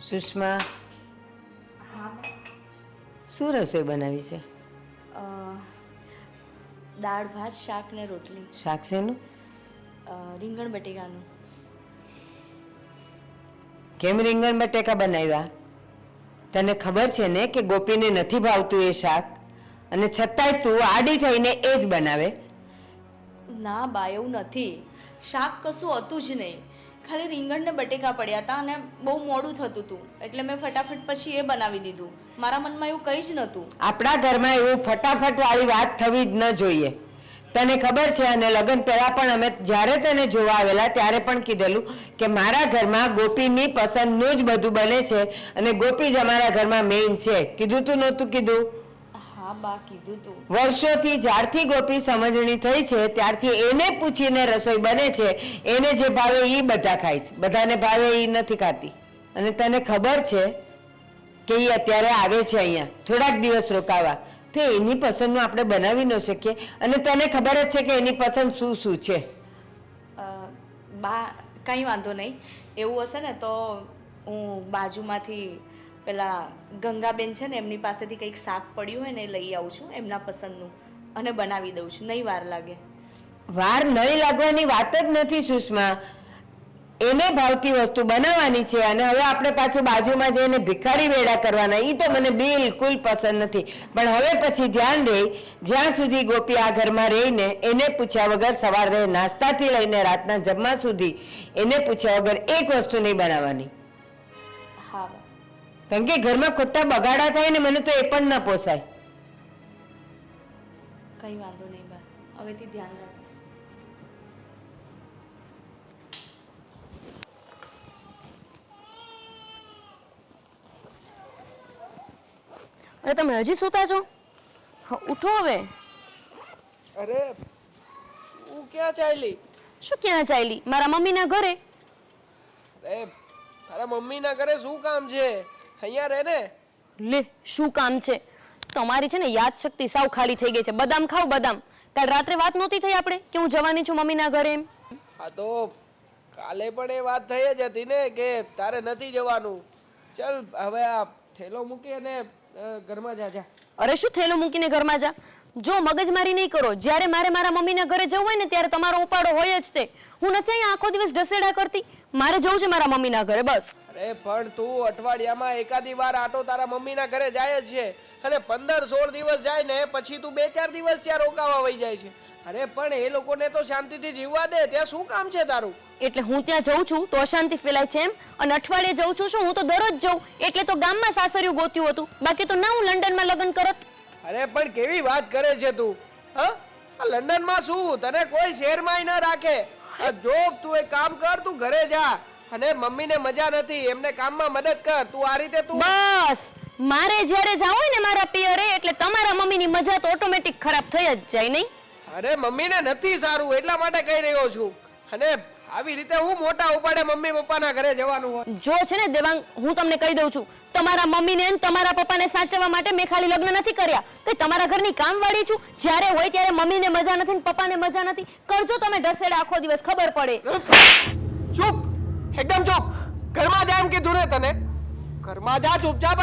સુષ્મા, હા શું રસોઈ બનાવી છે? દાળ ભાત શાક ને રોટલી. શાક શેનું? રીંગણ બટેકાનું. કેમ રીંગણ બટેકા બનાવ્યા? તને ખબર છે ને કે ગોપીને નથી ભાવતું એ શાક, અને છતાંય તું આડી થઈને એ જ બનાવે. ના બા, એવું નથી. શાક કશું હતું જ નહીં, ખાલી રીંગણ ને બટેકા પડ્યા હતા અને બહુ મોડું થતું હતું, એટલે મેં ફટાફટ પછી એ બનાવી દીધું. મારા મનમાં એવું કંઈ જ નહોતું. આપણા ઘરમાં એવું ફટાફટ વાળી વાત થવી જ ન જોઈએ. તને ખબર છે, અને લગ્ન પહેલા પણ અમે જ્યારે તને જોવા આવેલા ત્યારે પણ કીધેલું કે મારા ઘરમાં ગોપીની પસંદનું જ બધું બને છે, અને ગોપી જ અમારા ઘરમાં મેઇન છે. કીધું તું નહોતું કીધું? હા બા, કીધું તું. વર્ષોથી જ્યારથી ગોપી સમજણી થઈ છે ત્યારથી એને પૂછીને રસોઈ બને છે. એને જે ભાવે એ બધા ખાય છે, બધાને ભાવે એ નથી ખાતી. અને તને ખબર છે કે એ અત્યારે આવે છે અહીંયા થોડાક દિવસ રોકાવા, તો એની પસંદનું આપણે બનાવી ન શકીએ? અને તને ખબર જ છે કે એની પસંદ શું શું છે. બા, કંઈ વાંધો નહીં. એવું હશે ને તો હું બાજુમાંથી પેલા ગંગાબેન છે ને એમની પાસેથી કંઈક શાક પડ્યું હોય ને એ લઈ આવું છું એમના પસંદનું, અને બનાવી દઉં છું. નહીં વાર લાગે. વાર નહીં લાગવાની વાત જ નથી સુષ્મા. એને ભાવતી વસ્તુ બનાવવાની છે, અને હવે આપણે પાછું બાજુમાં જઈને ભિખારી વેડા કરવાના, એ તો મને બિલકુલ પસંદ નથી. પણ હવે પછી ધ્યાન રહે, જ્યાં સુધી ગોપી આ ઘરમાં રહીને એને પૂછ્યા વગર સવારે નાસ્તાથી લઈને રાતના જમવા સુધી એને પૂછ્યા વગર એક વસ્તુ નહીં બનાવવાની. હા, કારણ કે ઘરમાં ખોટા બગાડા થાય ને મને તો એ પણ ન પોસાય. કંઈ વાંધો નહીં બા, હવેથી ધ્યાન રાખો. અરે તમે હજી સૂતા છો? હા, ઉઠો હવે. અરે હું ક્યાં ચાલી? શું ક્યાં ચાલી? મારા મમ્મીના ઘરે. એ તારા મમ્મીના ઘરે શું કામ છે? અહીંયા રહે ને. લે, શું કામ છે? તમારી છે ને યાદ શક્તિ સાવ ખાલી થઈ ગઈ છે. બદામ ખાવ બદામ. કાલ રાત્રે વાત નહોતી થઈ આપણે કે હું જવાની છું મમ્મીના ઘરે એમ? હા તો કાલે પણ એ વાત થઈ જ હતી ને કે તારે નથી જવાનું. ચલ હવે આ થેલો મૂકી અને ઘરમાં જા. અરે શું થેલું મૂકીને ઘરમાં જા? જો મગજમારી નહીં કરો. જ્યારે મારે મારા મમ્મીના ઘરે જવું હોય ને ત્યારે તમારો ઉપાડો હોય જ તે. હું નથી અહીંયા આખો દિવસ ઢસેડા કરતી. મારે જવું છે મારા મમ્મીના ઘરે, બસ. અરે પણ તું અઠવાડિયામાં એકાદી વાર આટો તારા મમ્મીના ઘરે જાય જ છે, અને 15-16 દિવસ જાય ને પછી તું 2-4 દિવસ ત્યાં રોકાવા વઈ જાય છે. અરે પણ એ લોકોને તો શાંતિથી જીવવા દે. ત્યાં શું કામ છે તારું? એટલે હું ત્યાં જઉં છું તો અશાંતિ ફેલાય છે એમ? અને અઠવાડિયે જઉં છું શું? હું તો દરરોજ જઉં. એટલે તો ગામમાં સાસરિયું ગોત્યું હતું, બાકી તો ના હું લંડનમાં લગ્ન કરત. અરે પણ કેવી વાત કરે છે તું? હા, આ લંડનમાં શું? તને કોઈ શહેરમાં ન રાખે. આ જોબ, તું એક કામ કર, તું ઘરે જા. અને મમ્મીને મજા નથી, એમને કામમાં મદદ કર. તું આ રીતે તું બસ, મારે જ્યારે જાવ હોય ને મારા પિયરે, એટલે તમારા મમ્મીની મજા તો ઓટોમેટિક ખરાબ થઈ જ જાય નહીં? અરે મમ્મીને નથી સારું એટલા માટે કહી રહ્યો છું. અને આવી રીતે હું મોટા ઉપાડે મમ્મી પપ્પાના ઘરે જવાનું હોય? જો છે ને દેવાંગ, હું તમને કહી દઉં છું, તમારા મમ્મીને અને તમારા પપ્પાને સાચવવા માટે મેં ખાલી લગ્ન નથી કર્યા. કે તમારા ઘરની કામવાળી છું. જ્યારે હોય ત્યારે મમ્મીને મજા નથી ને પપ્પાને મજા નથી. કરજો તમે ઢસેડા આખો દિવસ, ખબર પડે. ચૂપ, એકદમ ચૂપ. ઘરમાં જા એમ કીધું ને તને. ઘરમાં જા ચૂપચાપ,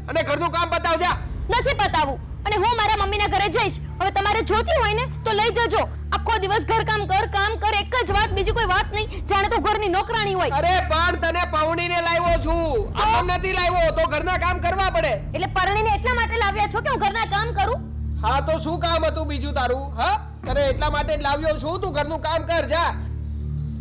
અને ઘરનું કામ પતાવ જા. નથી પતાવું, અને હું મારા મમ્મીના ઘરે જઈશ. હવે તમારે જોતી હોય ને તો લઈ જજો. આખો દિવસ ઘર કામ કર, એક જ વાત, બીજી કોઈ વાત નહીં. જાણે તો ઘરની નોકરાણી હોય. અરે પણ તને પૌણીને લાવ્યો છું, આમ નથી લાવ્યો. તો ઘરના કામ કરવા પડે. એટલે પરણીને એટલા માટે લાવ્યા છો કે હું ઘરના કામ કરું? હા તો શું કામ હતું બીજું તારું? હા, તને એટલા માટે જ લાવ્યો છું. તું ઘરનું કામ કર જા.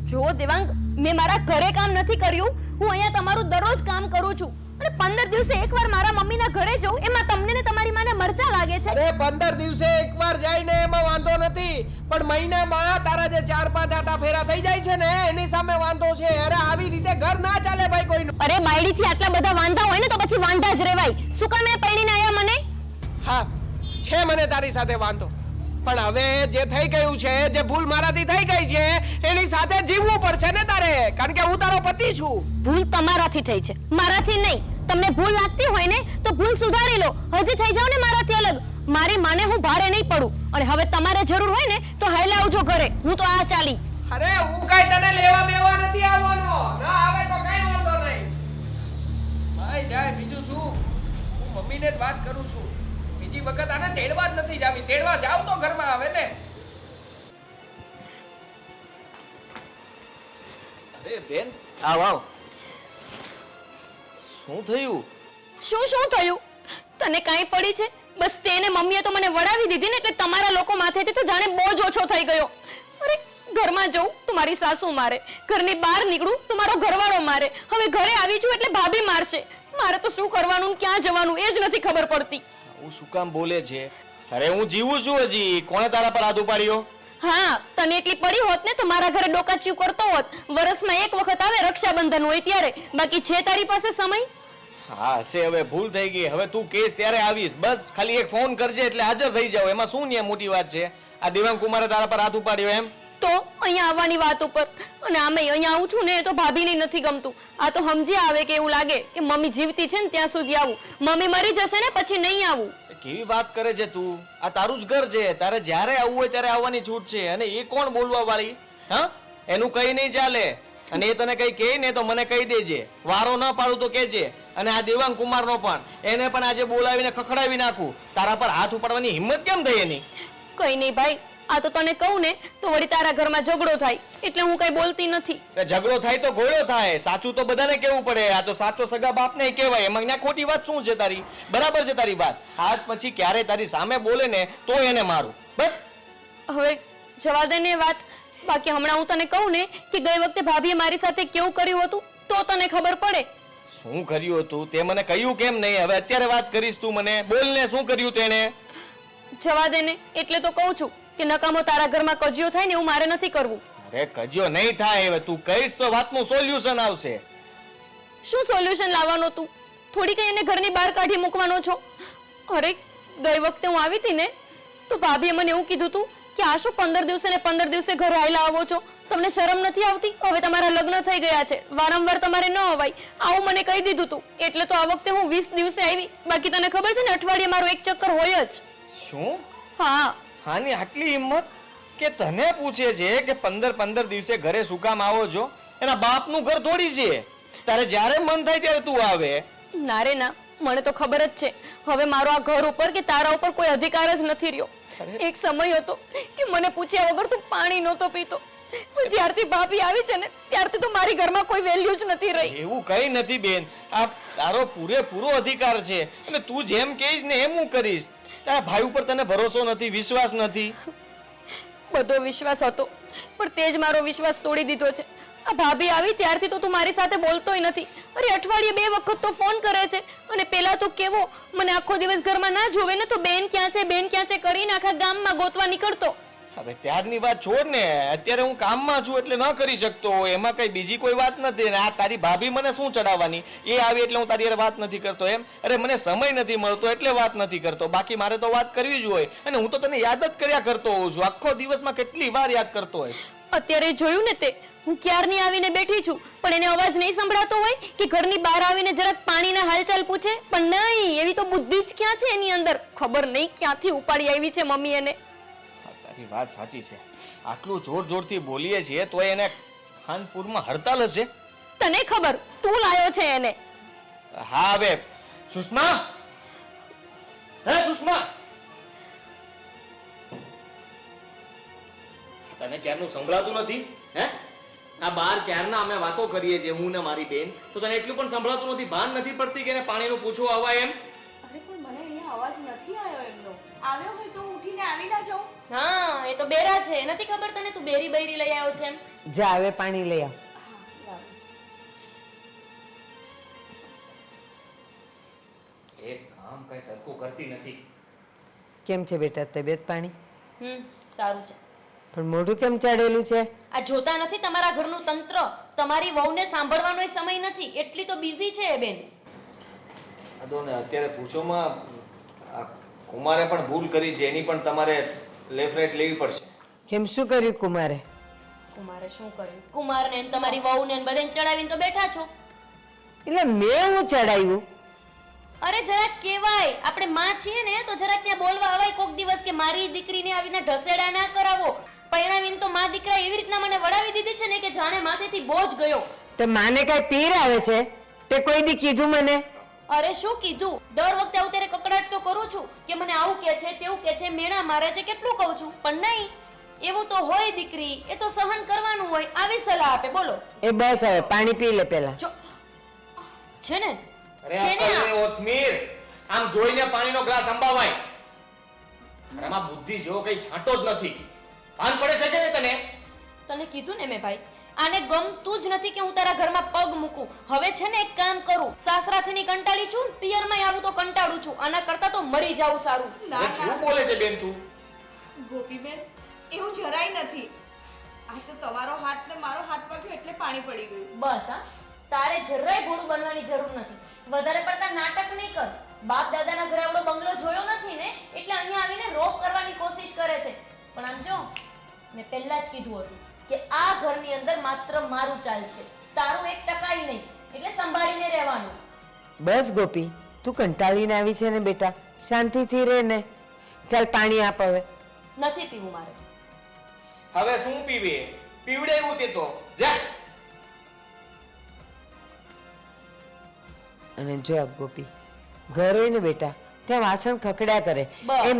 જો દેવાંગ, મેં મારા ઘરે કામ નથી કર્યું. હું અહીંયા તમારું દરરોજ કામ કરું છું. અને 15 દિવસે એકવાર મારા મમ્મીના ઘરે જઉં એમાં તમને ને તમારી માને મરચા લાગે છે? અરે 15 દિવસે એકવાર જાય ને એમાં વાંધો નથી, પણ મહિનામાં તારા જે 4-5 આટા ફેરા થઈ જાય છે ને એની સામે વાંધો છે. અરે આવી રીતે ઘર ના ચાલે ભાઈ કોઈનું. અરે બાયડીથી આટલા બધા વાંધા હોય ને તો પછી વાંધા જ રહેવાય. શું કામ એ પૈણીને આયા મને? હા, છે મને તારી સાથે વાંધો, પણ હવે જે થઈ ગયું છે, જે ભૂલ મારાથી થઈ ગઈ છે એની સાથે જીવવું પડશે ને તારે, કારણ કે હું તારો પતિ છું. ભૂલ તમારાથી થઈ છે, મારાથી નહીં. તમને ભૂલ લાગતી હોય ને તો ભૂલ સુધારી લો. હજી થઈ જાવ ને મારાથી અલગ. મારી માને હું ભારે નહીં પડું. અને હવે તમારે જરૂર હોય ને તો હાલે આવજો ઘરે. હું તો આ ચાલી. અરે હું કઈ તને લેવા બેવા નથી આવવાનો. ના આવે તો કઈ વાંધો નહીં. જાય જાય, બીજું શું? હું મમ્મીને જ વાત કરું છું. બીજી વખત આને તેડવા જ નથી જાવી. તેડવા જાવ તો ઘરમાં આવે ને. અરે બેન આવ આવ. શું થયું? શું થયું? તને કાંઈ પડી છે? બસ તેને મમ્મીએ તો મને વડાવી દીધી ને એટલે તમારા લોકો માથેથી તો જાણે બોજ ઓછો થઈ ગયો. અરે ઘરમાં જઉં તો મારી સાસુ મારે, ઘરની બહાર નીકળું તો મારો ઘરવાળો મારે, હવે ઘરે આવી છું એટલે ભાભી મારશે. મારે તો શું કરવાનું ને ક્યાં જવાનું એ જ નથી ખબર પડતી. હું શું કામ બોલે છે? અરે હું જીવું છું હજી. કોણે તારા પર હાથ ઉપાડ્યો? હા, તને એટલી પડી હોત ને તો મારા ઘરે ડોકાચ્યું કરતો હોત. વર્ષમાં એક વખત આવે રક્ષાબંધન હોય ત્યારે. બાકી છે તારી પાસે સમય? હા હશે, હવે ભૂલ થઈ ગઈ. હવે તું કેસ ત્યારે આવીશ. બસ ખાલી એક ફોન કરજે એટલે હાજર થઈ જાવ. એમાં શું ને મોટી વાત છે? આ દેવાંગ કુમારે તારા પર હાથ ઉપાડ્યો એમ? તો અહીંયા આવવાની વાત ઉપર, અને આમે અહીંયા આવું છું ને એ તો ભાભીને નથી ગમતું. આ તો સમજી આવે કે એવું લાગે કે મમ્મી જીવતી છે ને ત્યાં સુધી આવું, મમ્મી મરી જશે ને પછી નહીં આવું. કેવી વાત કરે છે તું? આ તારું જ ઘર છે, તારે જ્યારે આવવું હોય ત્યારે આવવાની છૂટ છે. અને એ કોણ બોલવા વાળી? હા, એનું કઈ નહીં ચાલે. અને એ તને કઈ કહે ને તો મને કહી દેજે. વારો ન પાડું તો કહેજે. અને આ દેવાંગ કુમારનો પણ, એને પણ આજે બોલાવીને ખખડાવી નાખું. તારા પર હાથ ઉપાડવાની હિંમત કેમ થઈ એની? કઈ નહીં ભાઈ, આ તો તને કહું ને તો વળી તારા ઘરમાં ઝઘડો થાય એટલે હું કઈ બોલતી નથી. ઝઘડો થાય તો ગોળો થાય. સાચું તો બધાને કેવું પડે. આ તો સાચો સગા બાપને કહેવાય. એમાં ત્યાં ખોટી વાત શું છે તારી? બરાબર છે તારી વાત. આજ પછી ક્યારે તારી સામે બોલે ને તો એને મારું. બસ હવે જવા દે ને વાત. બાકી હમણાં હું તને કહું ને કે ગઈ વખતે ભાભીએ મારી સાથે કેવું કર્યું હતું તો તને ખબર પડે. શું કર્યું હતું તે મને કહ્યું કેમ નહીં? હવે અત્યારે વાત કરીશ તું મને? બોલ ને, શું કર્યું તેણે? જવા દે ને, એટલે તો કહું છું કે નકામો તારા ઘરમાં કજિયો થાય ને એવું મારે નથી કરવું. અરે કજ્યો નહીં થાય. હવે તું કહીશ તો વાતનું સોલ્યુશન આવશે. શું સોલ્યુશન લાવવાનો તું? થોડી કઈ એને ઘરની બહાર કાઢી મૂકવાનો છો? અરે ગઈ વખતે હું આવી હતી ને તો ભાભીએ મને એવું કીધું તું કે આ શું 15 દિવસે ને 15 દિવસે ઘરે આવેલા આવો છો? તમને શરમ નથી આવતી? હવે તમારા લગ્ન થઈ ગયા છે, વારંવાર તમારે ન અવાય આવું મને કહી દીધું તું. એટલે તો આ વખતે હું 20 દિવસે આવી. બાકી તને ખબર છે ને અઠવાડિયે મારો એક ચક્કર હોય જ. શું? હા. હાની આટલી હિંમત કે તને પૂછે છે કે 15 દિવસે ઘરે શું કામ આવો છો? એના બાપનું ઘર થોડી છે. તારે જ્યારે મન થાય ત્યારે તું આવે. ના રે ના, મને તો ખબર જ છે હવે મારો આ ઘર ઉપર કે તારા ઉપર કોઈ અધિકાર જ નથી રહ્યો. એક સમય હતો કે મને પૂછ્યા વગર તું પાણી નહોતો પીતો, પણ જ્યારથી ભાભી આવી છે ને ત્યારથી તો મારી ઘરમાં કોઈ વેલ્યુ જ નથી રહી. એવું કઈ નથી બેન. આ તારો પૂરેપૂરો અધિકાર છે અને તું જેમ કહીશ ને એમ હું કરીશ. તારા ભાઈ ઉપર તને ભરોસો નથી, વિશ્વાસ નથી? બધો વિશ્વાસ હતો પણ તે જ મારો વિશ્વાસ તોડી દીધો છે. આ ભાભી આવી ત્યારથી તો તું મારી સાથે બોલતોય નથી. અરે અઠવાડિયે 2 વખત તો ફોન કરે છે. અને પેલા તો કેવો મને આખો દિવસ ઘરમાં ના જોવે ને તો બેન ક્યાં છે બેન ક્યાં છે કરીને આખા ગામમાં ગોતવા નીકળતો. હવે ત્યારની વાત છોડ ને. અત્યારે હું કામમાં છું એટલે ન કરી શકતો. એમાં કઈ બીજી કોઈ વાત નથી. ને આ તારી ભાભી મને શું ચડાવવાની? એ આવી એટલે હું તારી હારે વાત નથી કરતો એમ? અરે મને સમય નથી મળતો એટલે વાત નથી કરતો. બાકી મારે તો વાત કરવી જ હોય. અને હું તો તને યાદ જ કર્યા કરતો હોઉં છું. આખો દિવસમાં કેટલી વાર યાદ કરતો હોય. અત્યારે જોયું ને તે, હું ક્યારની આવીને બેઠી છું પણ એને અવાજ નહીં સંભળાતો હોય કે ઘરની બહાર આવીને જરાક પાણીના હાલચાલ પૂછે? પણ નહીં, એવી તો બુદ્ધિ જ ક્યાં છે એની અંદર. ખબર નહીં ક્યાંથી ઉપાડી આવી છે મમ્મી એને. તારી વાત સાચી છે. આટલું જોર જોરથી બોલીએ છીએ તો એને ખાનપુરમાં હડતાલ હશે. તને ખબર, તું લાયો છે એને. હા હવે સુષ્મા, હે સુષ્મા, તને ક્યારનું સંભળાતું નથી? હે આ બાર ક્યારના અમે વાતો કરીએ છીએ હું ને મારી બેન, તો તને એટલું પણ સંભળાતું નથી? ભાન નથી પડતી કે એને પાણીનું પૂછવું આવા એમ? અરે પણ મને અહીંયા અવાજ નથી આવ્યો એમનો. આવ્યો હોય તો હું ઉઠીને આવી ના જાઉં. હા, એ તો બેરા છે. નથી ખબર તને તું બેરી બૈરી લઈ આવ્યો છે એમ? જા હવે પાણી લઈ આવ. એક કામ કઈ સરખું કરતી નથી. કેમ છે બેટા તબિયત પાણી? સારું છે. પણ મોઢું કેમ ચાડેલું છે? આ જોતા નથી તમારા ઘરનું તંત્ર? તમારી વહુને સાંભળવાનો સમય નથી, એટલી તો બિઝી છે એ બેન. અદો ને અત્યારે પૂછોમાં આ કુમારે પણ ભૂલ કરી છે. એની પણ તમારે લેફ્ટ રાઈટ લેવી પડશે. કેમ શું કર્યું કુમારે? કુમારે શું કર્યું? કુમારને ને તમારી વહુને ને બધાને ચડાવીને તો બેઠા છો. એટલે મેં હું ચડાવ્યું? અરે જરાક કહેવાય, આપણે માં છીએ ને તો જરાક ત્યાં બોલવા આવાય કોક દિવસ કે મારી દીકરીને આવીને ઢસેડા ના કરાવો. પૈણાવીને તો માં દીકરા એવી રીતના મને વડાવી દીધી છે ને કે જાણે માથેથી બોજ ગયો. તે માને કઈ પીર આવે છે? તે કોઈ દી કીધું મને? અરે શું કીધું? દર વખતે આવું ત્યારે કકડાટ તો કરું છું કે મને આવું કે છે તેવું કે છે, મેણા મારે છે, કેટલું કહું છું, પણ નહીં. એવું તો હોય દીકરી, એ તો સહન કરવાનું હોય. આવી સલાહ આપે, બોલો. એ બસ હવે પાણી પી લે પેલા. જો છે ને અરે છે ને અક્કલ ને ઓથમીર, આમ જોઈને પાણીનો ગ્લાસ અંબાવાય. અરે આમાં બુદ્ધિ જેવો કઈ છાંટો જ નથી. ભાન પડે છે કે નહીં તને? તને કીધું ને મેં ભાઈ, આને ગમતું જ નથી કે હું તારા ઘરમાં પગ મૂકું. હવે છે ને એક કામ કરું, સાસરાથી ની કંટાળી છું, પિયરમાં આવું તો કંટાળું છું. આના કરતા તો મરી જાવું સારું. અરે કેવું બોલે છે બેન તું? ગોપીબેન એવું જરાય નથી. આ તો તમારો હાથ ને મારો હાથ વાગ્યો એટલે પાણી પડી ગયું. બસ હા, તારે જરાય ભોળું બનવાની જરૂર નથી. વધારે પડતા નાટક નહીં કર. બાપ દાદાના ઘરે આવડો બંગલો જોયો નથી ને, એટલે અહીંયા આવીને રોપ કરવાની કોશિશ કરે છે. પણ આમ જો, મેં પહેલા જ કીધું હતું કે આ ઘરની અંદર માત્ર મારું ચાલશે, તારું 1% નહીં. એટલે સંભાળીને રહેવાનું. બસ ગોપી, તું કંટાળીને આવી છે ને બેટા, શાંતિથી રહે ને. ચાલ પાણી આપ હવે. નથી પીવું મારે. હવે શું પીવે? પીવડાવ્યું તે તો જા. અને જો આ ગોપી, ઘર હોય ને બેટા, ત્યાં વાસણ ખખડ્યા કરે. બસ. એમ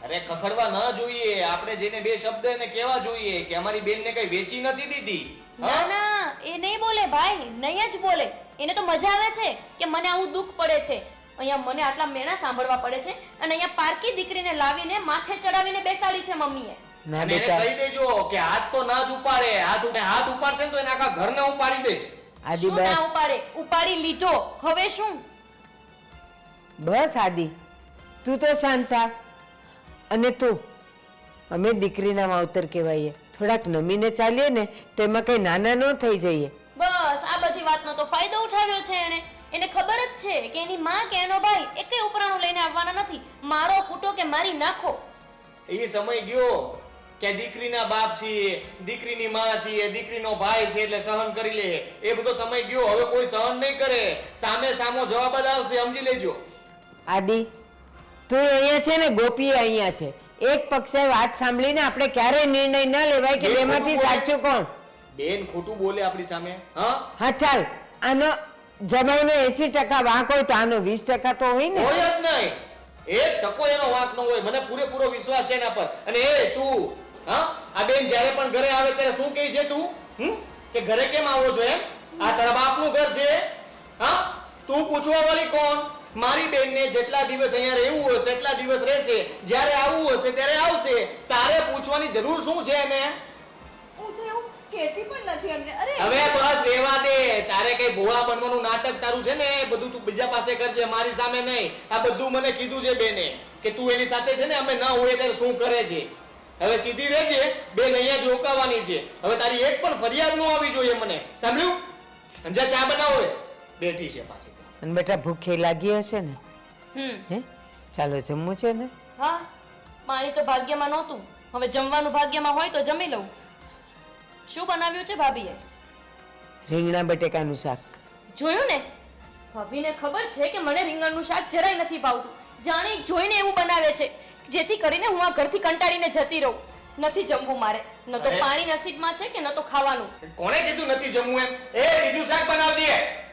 અરે ખખડવા ન જોઈએ. આપણે જેને બે શબ્દ એને કહેવા જોઈએ કે અમારી બેનને કઈ વેચી નથી દીધી. ના ના, એ નહીં બોલે ભાઈ, નહીં જ બોલે. એને તો મજા આવે છે કે મને આવું દુઃખ પડે છે. અહીંયા મને આટલા મેણા સાંભળવા પડે છે, અને અહીંયા પારકી દીકરીને લાવીને માથે ચડાવીને બેસાડી છે મમ્મીએ. ના અને એને બેટા, કહી દેજો કે હાથ તો ના જ ઉપાડે. હાથ ઉપાડશે ને તો એને આખા ઘરને ઉપાડી દઈશ. આદિ શું ના બસ ઉપાડે? ઉપાડી લીધો, હવે શું? બસ આદિ, તું તો શાંત થા. અને તું, અમે દીકરીના માવતર કહેવાઈએ, થોડાક નમીને ચાલીએ ને તો એમાં કઈ નાના ન થઈ જઈએ. બસ આ બધી વાતનો તો ફાયદો ઉઠાવ્યો છે એને. એને ખબર જ છે કે એની માં કે એનો ભાઈ એકે ઉપરાણું લઈને આવવાના નથી. મારો કૂટો કે મારી નાખો. એ સમય ગયો કે દીકરીના બાપ છીએ, દીકરીની માં છીએ, દીકરીનો ભાઈ છે એટલે સહન કરી લે. એ બધો સમય ગયો. હવે કોઈ સહન નહીં કરે. સામે સામો જવાબ જ આવશે, સમજી લેજો. આદિ, તું અહીંયા છે ને ગોપી અહીંયા છે. એક પક્ષે વાત સાંભળીને આપણે ક્યારેય નિર્ણય ન લેવાય કે બેન બેમાંથી ખોટું સાચું કોણ. બેન ખોટું બોલે આપણી સામે. હા હા ચાલ, આનો જમાઈનો 80% વાંક હોય તો આનો 20% તો હોય ને. હોય જ નહીં. એક ટકો એનો વાંક ન હોય. મને પૂરેપૂરો વિશ્વાસ છે એના પર. અને એ તું, હા, આ બેન જ્યારે પણ ઘરે આવે ત્યારે શું કહે છે તું? કે ઘરે કેમ આવો છો એમ? આ તારા બાપનું ઘર છે? હા, તું પૂછવા વાળી કોણ? મારી બેનને જેટલા દિવસ અહીંયા રહેવું હશે એટલા દિવસ રહેશે. જ્યારે આવવું હશે ત્યારે આવશે. તારે પૂછવાની જરૂર શું છે એને? હું તો એવું કહેતી પણ નથી એમને. અરે હવે બસ રહેવા દે. તારે કઈ ભોળા બનવાનું નાટક તારું છે ને એ બધું તું બીજા પાસે કરજે, મારી સામે નહીં. આ બધું મને કીધું છે બેને કે તું એની સાથે છે ને અમે ના હોય ત્યારે શું કરે છે. હવે સીધી રહેજે. બેન અહીંયા જ રોકાવાની છે. હવે તારી એક પણ ફરિયાદ ન આવી જોઈએ મને. સાંભળ્યું? અને જ્યાં ચા બનાવો હોય, બેઠી છે પાછી. અને બેટા ભૂખે લાગી હશે ને? હે, ચાલો જમવું છે ને? હા, મારી તો ભાગ્યમાં નહોતું. હવે જમવાનું ભાગ્યમાં હોય તો જમી લઉં. શું બનાવ્યું છે ભાભીએ? રીંગણા બટેકાનું શાક. જોયું ને, ભાભીને ખબર છે કે મને રીંગણનું શાક જરાય નથી ભાવતું. જાણી જોઈને એવું બનાવે છે જેથી કરીને હું આ ઘરથી કંટાળીને જતી રહું. નથી જમવું મારે. ન તો અરે. પાણી નસીબમાં છે કે ન તો ખાવાનું. કોણે કીધું નથી જમવું એમ? એ બીજું શાક બનાવજે.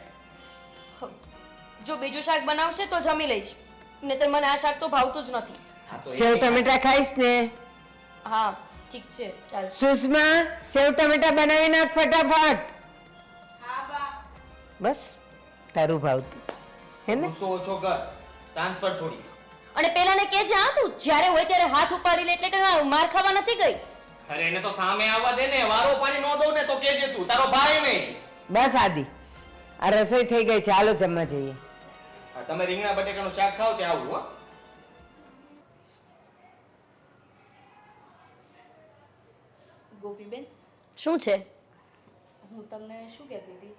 જો બીજું શાક બનાવશે તો જમી લઈશ, નહીંતર મને આ શાક તો ભાવતું જ નથી. સેવ ટમેટા ખાઈશ ને? હા ઠીક છે, ચાલ. સુષ્મા, સેવ ટમેટા બનાવી નાખ ફટાફટ. બસ તારું ભાવતું હે ને? ગુસ્સો ઓછો કર. શાંત પર થોડી. અને પેલાને કે છે, હા તું જ્યારે હોય ત્યારે હાથ ઉપાડી લે એટલે કે હા, માર ખાવા નથી ગઈ. અરે એને તો સામે આવવા દે ને. વારો પાણી ન દઉં ને તો કેજે તું. તારો ભાઈ નહીં. બસ આદિ, આ રસોઈ થઈ ગઈ, ચાલો જમવા જઈએ. હા, તમે રીંગણા બટેકાનું શાક ખાવ ત્યાં આવું. હો ગોપીબેન, શું છે? હું તમને શું કહેતી હતી?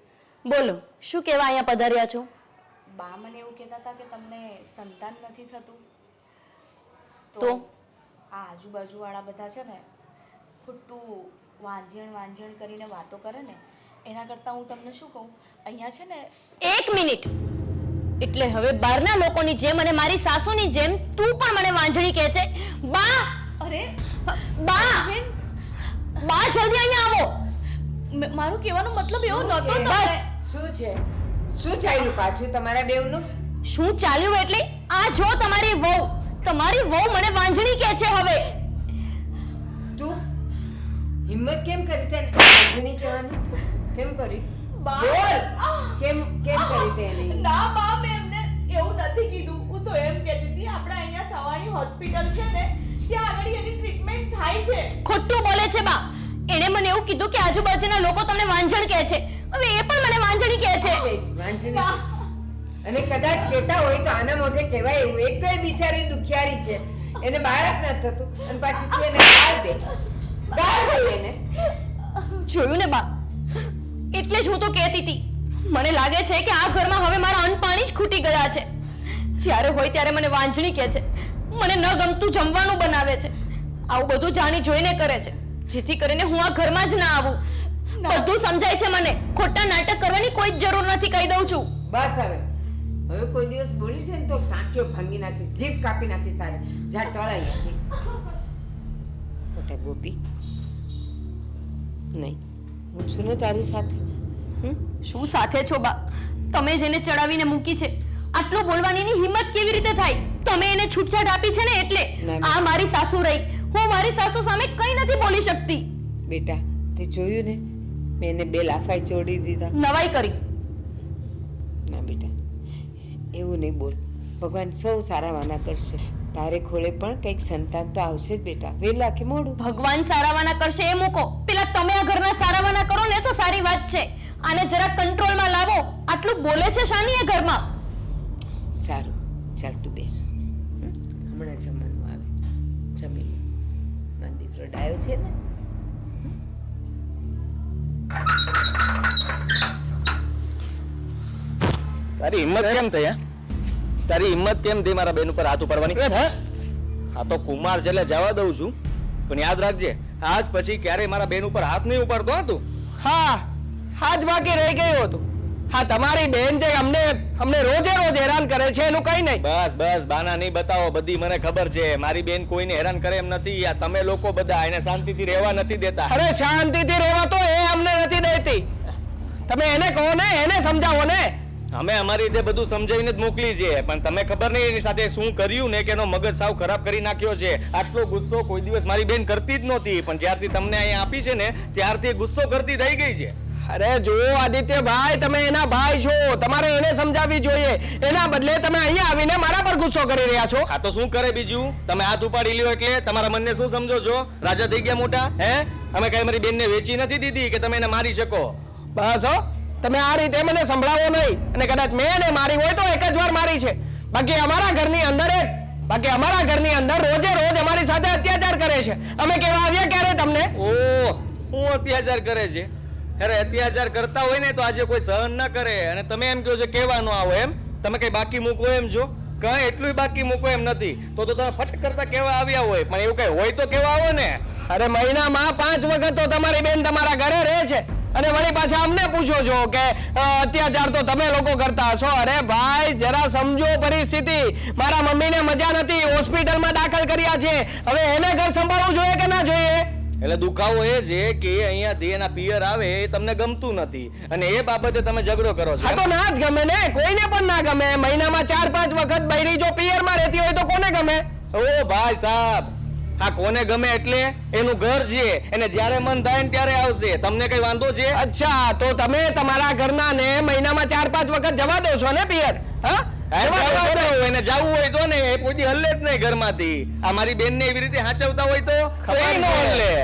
બોલો, શું કહેવા અહીંયા પધાર્યા છો? બા મને એવું કહેતા હતા કે તમને સંતાન નથી થતું. તો? આ આજુબાજુવાળા બધા છે ને ખોટું વાંઝણ કરીને વાતો કરે ને એના કરતાં હું તમને શું કહું, અહીંયા છે ને. એક મિનિટ. એટલે હવે બહારના લોકોની જેમ અને મારી સાસુની જેમ તું પણ મને વાંજણી કહે છે? બા! અરે બા! બેન, બા જલ્દી અહીંયા આવો. મારું કહેવાનો મતલબ એવો નહોતો. બસ. શું છે? શું ચાલ્યું પાછું તમારા બેવનું? શું ચાલ્યું એટલે આ જો તમારી વહુ મને વાંજણી કહે છે હવે. તું હિંમત કેમ કરી તેને વાંજણી કહેવાની? કેમ કરી? બા. બોલ. કેમ કરી તેને? ના બા, મેં એમને એવું નથી કીધું. હું તો એમ કહેતી હતી આપણા અહીંયા સવાણી હોસ્પિટલ છે ને ત્યાં આગળ એની ટ્રીટમેન્ટ થાય છે. ખોટું બોલે છે બા. એણે મને એવું કીધું કે આજુબાજુના લોકો તમને વાંજણ કહે છે. હવે એ પણ મને વાંજણી કહે છે. વાંજણી. અને કદાચ કહેતા હોય તો આના મોઢે કહેવાય એવું. એક તો એ બિચારી દુખિયારી છે, એને બાળક ન થતું અને પાછી તું એને ગાળ દે એને. જોયું ને બા, એટલે જ હું તો કહેતી હતી મને લાગે છે કે આ ઘરમાં હવે મારા અન્ન પાણી જ ખૂટી ગયા છે. જ્યારે હોય ત્યારે મને વાંજણી કહે છે, મને ન ગમતું જમવાનું બનાવે છે. આવું બધું જાણી જોઈને કરે છે, જેથી કરીને હું આ ઘરમાં જ ના આવું. બધું સમજાય છે મને. ખોટા નાટક કરવાની કોઈ જ જરૂર નથી, કહી દઉં છું. બસ હવે કોઈ દિવસ બોલી છે ને તો ટાંટીઓ ભાંગી નાખી, જીભ કાપી નાખી તારે. જા ટળાઈ નાખી. ખોટા ગોપી નહીં, હું છું ને તારી સાથે. શું સાથે છો બા? તમે જેને ચડાવીને મૂકી છે, આટલું બોલવાની એની હિંમત કેવી રીતે થાય? તમે એને છૂટછાટ આપી છે ને એટલે. આ મારી સાસુ રહી, હું મારી સાસુ સામે કંઈ નથી બોલી શકતી. બેટા તે જોયું ને, મેં એને બે લાફાઈ ચોડી દીધા. નવાઈ કરી. ના બેટા, એવું નહીં બોલ. ભગવાન સૌ સારાવાના કરશે. તારે ખોળે પણ કંઈક સંતાન તો આવશે જ બેટા, વહેલા કે મોડું. ભગવાન સારાવાના કરશે એ મૂકો, પેલા તમે આ ઘરના સારાવાના કરો ને તો સારી વાત છે. આને જરા કંટ્રોલમાં લાવો. આટલું બોલે છે શાની એ ઘરમાં? સારું, ચાલ તું બેસ. હમણાં જમવાનું આવે, જમી લે. મારો દીકરો ડાયો છે ને. તારી હિંમત કેમ થઈ? તારી હિંમત કેમ થઈ મારા બેન ઉપર હાથ ઉપાડવાની? આ તો કુમાર છે એટલે જવા દઉં છું, પણ યાદ રાખજે આજ પછી ક્યારેય મારા બેન ઉપર હાથ નહીં ઉપાડતો. હા તું? હા, આજ બાકી રહી ગયું હતું. હા, તમારી બેન જે અમને રોજે રોજ હેરાન કરે છે એનું કઈ નહીં. બસ બાના નહીં બતાવો, બધી મને ખબર છે. મારી બેન કોઈને હેરાન કરે એમ નથી. આ તમે લોકો બધા એને શાંતિથી રહેવા નથી દેતા. અરે શાંતિથી રહેવા તો એ અમને નથી દેતી. તમે એને કહો ને, એને સમજાવો ને. અમે અમારી રીતે બધું સમજાવીને જ મોકલી છે, પણ તમે ખબર નહીં એની સાથે શું કર્યું ને કે એનો મગજ સાવ ખરાબ કરી નાખ્યો છે. આટલો ગુસ્સો કોઈ દિવસ મારી બેન કરતી જ નહોતી, પણ જ્યારથી તમને અહીંયા આપી છે ને ત્યારથી ગુસ્સો કરતી થઈ ગઈ છે. અરે જો આદિત્યભાઈ, તમે એના ભાઈ છો, તમારે એને સમજાવવી જોઈએ. એના બદલે તમે અહીંયા આવીને મારા પર ગુસ્સો કરી રહ્યા છો. આ તો શું કરે બીજું? તમે હાથ ઉપાડી લ્યો એટલે તમારા મનને શું સમજો છો? રાજા થઈ ગયા મોટા? હે, અમે કઈ મારી બેનને વેચી નથી દીધી કે તમે એને મારી શકો. બસ હો, તમે આ રીતે મને સંભળાવો નહીં. અને કદાચ મેં એને મારી હોય તો એક જ વાર મારી છે. બાકી અમારા ઘરની અંદર રોજે રોજ અમારી સાથે અત્યાચાર કરે છે. અમે કેવા આવ્યા ક્યારે તમને? ઓહ, હું અત્યાચાર કરે છે? અરે અત્યાચાર કરતા હોય ને તો આજે કોઈ સહન ના કરે, અને તમે એમ કહો છો કેવા ન આવો એમ? તમે કઈ બાકી મૂકો એમ છો? કઈ એટલું બાકી મૂકો એમ નથી. તો તમે ફટ કરતા કેવા આવ્યા હોય, પણ એવું કઈ હોય તો કેવા આવો ને. અરે મહિનામાં 5 વખત તો તમારી બેન તમારા ઘરે રહે છે, અને વળી પાછા અમને પૂછો છો કે અત્યાચાર તો તમે લોકો કરતા હશો. અરે ભાઈ, જરા સમજો પરિસ્થિતિ. મારા મમ્મીને મજા નથી, હોસ્પિટલમાં દાખલ કર્યા છે. હવે એને ઘર સંભાળવું જોઈએ કે ના જોઈએ? એટલે દુખાવો એ છે કે અહીંયા એના પિયર આવે એ તમને ગમતું નથી, અને એ બાબતે તમે ઝઘડો કરો છો. હા તો ના જ ગમે ને, કોઈને પણ ના ગમે. મહિનામાં 4-5 વખત બૈરી જો પિયરમાં રહેતી હોય તો કોને ગમે? ઓ ભાઈ સાહેબ, હા કોને ગમે એટલે એનું ઘર છે, એને જ્યારે મન થાય ને ત્યારે આવશે. તમને કઈ વાંધો છે? અચ્છા, તો તમે તમારા ઘરના ને મહિનામાં 4-5 વખત જવા દો છો ને પિયર? હા, એને જવું હોય તો ને એ કોઈ દી હલ્લે જ નહીં ઘરમાંથી. આ મારી બેન ને એવી રીતે હાચવતા હોય તો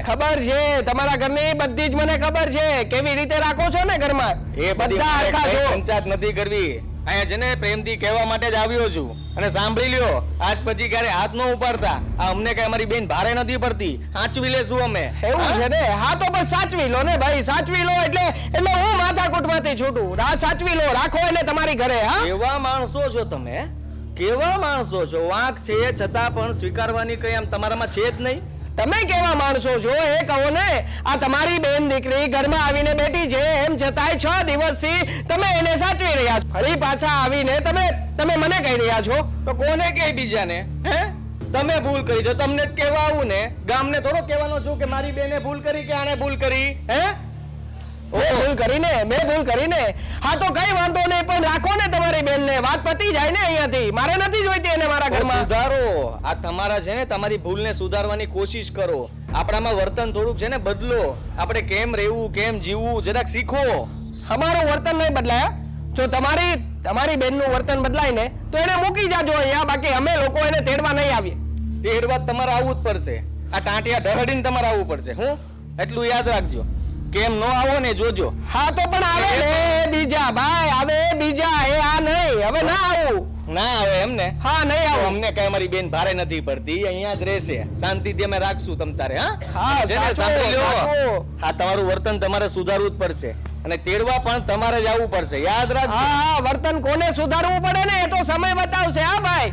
ખબર છે તમારા ઘરની બધી જ મને ખબર છે, કેવી રીતે રાખો છો ને ઘરમાં. એ બધા હરખા છો. પંચાયત નથી કરવી. અહીંયા છે ને પ્રેમથી કહેવા માટે જ આવ્યો છું, અને સાંભળી લ્યો, આજ પછી ક્યારે હાથ ન ઉપાડતા. આ અમને કઈ અમારી બેન ભારે નથી પડતી, સાચવી લેશું અમે. એવું છે ને? હા તો બસ સાચવી લો ને ભાઈ, સાચવી લો. એટલે હું માથાકૂટમાંથી છૂટું. સાચવી લો, રાખો એને તમારી ઘરે. હા, કેવા માણસો છો તમે? કેવા માણસો છો? વાંક છે છતાં પણ સ્વીકારવાની કઈ આમ તમારામાં છે જ નહીં. તમે કેવા માણસો છો એ કહો ને. આ તમારી બેન દીકરી ઘરમાં આવીને બેઠી છે, એમ છતાંય 6 દિવસથી તમે એને સાચવી રહ્યા છો. ફરી પાછા આવીને તમે મને કહી રહ્યા છો. તો કોને કહે બીજાને? હે, તમે ભૂલ કરી તો તમને જ કહેવા આવું ને. ગામને થોડો કહેવાનો છું કે મારી બેને ભૂલ કરી કે આને ભૂલ કરી. હે, મેં ભૂલ કરીને. હા તો કઈ વાંધો નહીં, પણ રાખો ને તમારી બેનને, વાત પતી જાય ને અહીંયાથી. મારે નથી જોઈતી એને મારા ઘરમાં. સુધારો. આ તમારા છે ને, તમારી ભૂલને સુધારવાની કોશિશ કરો. આપણામાં વર્તન થોડુંક છે ને બદલો. આપણે કેમ રહેવું, કેમ જીવવું જરાક શીખો. અમારું વર્તન નહીં બદલાય. જો તમારી બેનનું વર્તન બદલાય ને તો એને મૂકી જાજો અહીંયા. બાકી અમે લોકો એને તેડવા નહીં આવીએ. તેડવા તમારે આવવું જ પડશે. આ ટાંટિયા ઢહડીને તમારે આવવું પડશે. હું એટલું યાદ રાખજો. કેમ નો આવો ને જોજો. હા તો પણ આવે ને બીજા, ભાઈ આવે બીજા. એ આ નહીં, હવે ના આવું. ના આવે એમ ને? હા નહીં તો આવું. અમને કઈ અમારી બેન ભારે નથી પડતી, અહીંયા જ રહેશે. શાંતિથી અમે રાખશું તમ તારે. હા, છે ને, સાચું, સાંભળી લો. સાચું. હા, તમારું વર્તન તમારે સુધારવું જ પડશે અને તેડવા પણ તમારે જ આવવું પડશે. યાદ રાખજો. હા, વર્તન કોને સુધારવું પડે ને એ તો સમય બતાવશે. હા ભાઈ,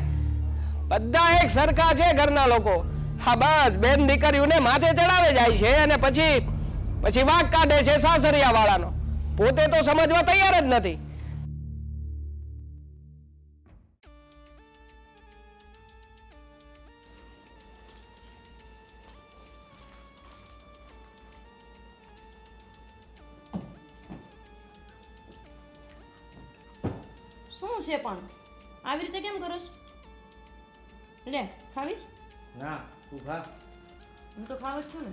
બધા એક સરખા છે ઘરના લોકો. હા બસ, બેન દીકરીઓને માથે ચડાવે જાય છે અને પછી વાંક કાઢે છે સાસરિયા વાળાનો. પોતે તો સમજવા તૈયાર જ નથી. શું છે પણ આવી રીતે કેમ કરો છો? લે ખાવીશ? ના, તું ખા. હું તો ખાવ જ છું ને.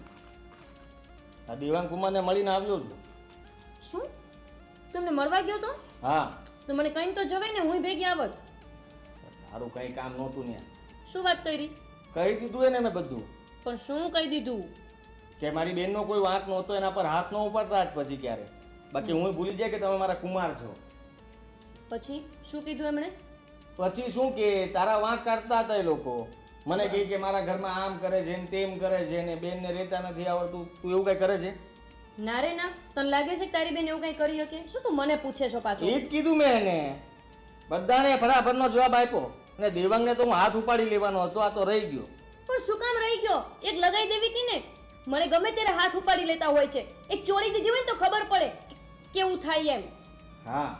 આ દેવાંગ કુમારને મળીને આવ્યો છું. શું તમને મળવા ગયો તો? હા. તો મને કહીને તો જવાય ને, હું ભેગી આવત. મારું કઈ કામ નહોતું ને. શું વાત કરી? કહી દીધું એને મેં બધું, પણ શું કહી દીધું? કે મારી બેનનો કોઈ વાંક નહોતો, એના પર હાથ ન ઉપાડતા જ પછી ક્યારે. બાકી હું ભૂલી જાય કે તમે મારા કુમાર છો. પછી શું કીધું એમણે? પછી શું કે તારા વાંક કાઢતા હતા એ લોકો. મને કહે કે મારા ઘરમાં આમ કરે છે ને તેમ કરે છે ને બેનને રહેતા નથી આવડતું. તું એવું કઈ કરે છે? ના રે ના, તને લાગે છે કે તારી બેન એવું કઈ કરી શકે? શું તું મને પૂછે છો પાછો? એ જ કીધું મેં એને. બધાને ફટાફટનો જવાબ આપ્યો અને દેવાંગને તો હું હાથ ઉપાડી લેવાનો હતો, આ તો રહી ગયો. પણ શું કામ રહી ગયો? એક લગાઈ દેવી હતી ને. મને ગમે ત્યારે હાથ ઉપાડી લેતા હોય છે. એક ચોરી દીધી હોય ને તો ખબર પડે કેવું થાય એમ. હા,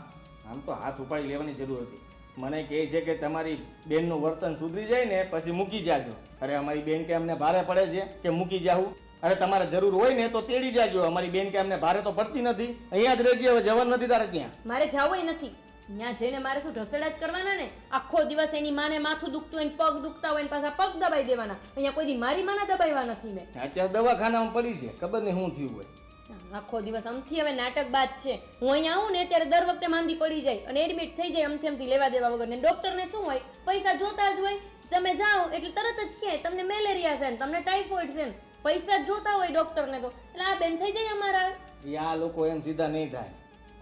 આમ તો હાથ ઉપાડી લેવાની જરૂર હતી. મને કહે છે કે તમારી બેનનું વર્તન સુધરી જાય ને પછી મૂકી જાજો. અરે અમારી બેન કે અમને ભારે પડે છે કે મૂકી જાવું? અરે તમારે જરૂર હોય ને તો તેડી જાજો. અમારી બેન કે અમને ભારે તો પડતી નથી, અહીંયા જ રહેજે, હવે જવાનું નથી તારે ત્યાં. મારે જાવું નથી ત્યાં. જઈને મારે શું ઢસેડા જ કરવાના ને? આખો દિવસ એની માને માથું દુખતું હોય, પગ દુખતા હોય, પાછા પગ દબાઈ દેવાના. અહીંયા કોઈ દી મારી માના દબાવ્યા નથી મેં. અત્યારે દવાખાનામાં પડી છે, ખબર નહીં શું થયું હોય. આખો દિવસ અમથી હવે નાટક બાદ છે. હું અહીંયા આવું ને ત્યારે દર વખતે માંદી પડી જાય અને એડમિટ થઈ જાય અમથી લેવા દેવા વગર. ને ડોક્ટરને શું હોય, પૈસા જોતા જ હોય. તમે જાઓ એટલે તરત જ કહે તમને મેલેરિયા છે ને તમને ટાઇફોઇડ છે ને. પૈસા જ જોતા હોય ડોક્ટરને તો. એટલે આ બેન થઈ જાય અમારા. આ લોકો એમ સીધા નહીં થાય.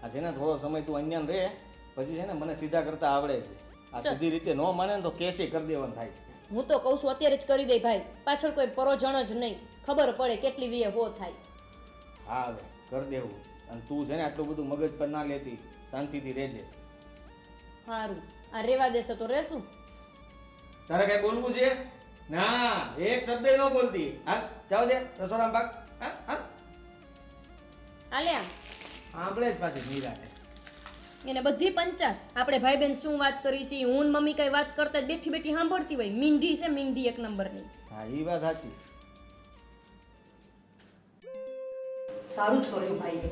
આ છે ને થોડો સમય તું અહીંયા રહે પછી છે ને મને સીધા કરતા આવડે છે. આ સીધી રીતે ન માને ને તો કેસે કરી દેવાનું થાય. હું તો કહું છું અત્યારે જ કરી દે ભાઈ. પાછળ કોઈ પરોજણ જ નહીં. ખબર પડે કેટલી વીએ હો થાય. હા હવે કર દેવું. અને તું છે ને આટલું બધું મગજ પર ના લેતી, શાંતિથી રહેજે. સારું, આ રેવા દેશે તો રહેશું. તારે કઈ બોલવું છે? ના, એક શબ્દ ન બોલતી. હા, જાવ દે રસોડામાં ભાગ. હા હા, આલ્યા આપણે જ પાછી મીરા છે. એને બધી પંચાત. આપણે ભાઈ બેન શું વાત કરી છે, હું ને મમ્મી કઈ વાત કરતા બેઠી બેઠી સાંભળતી હોય. મીંઢી છે, મીંઢી એક નંબરની. હા, એ વાત સાચી. સારું જ કર્યું ભાઈ.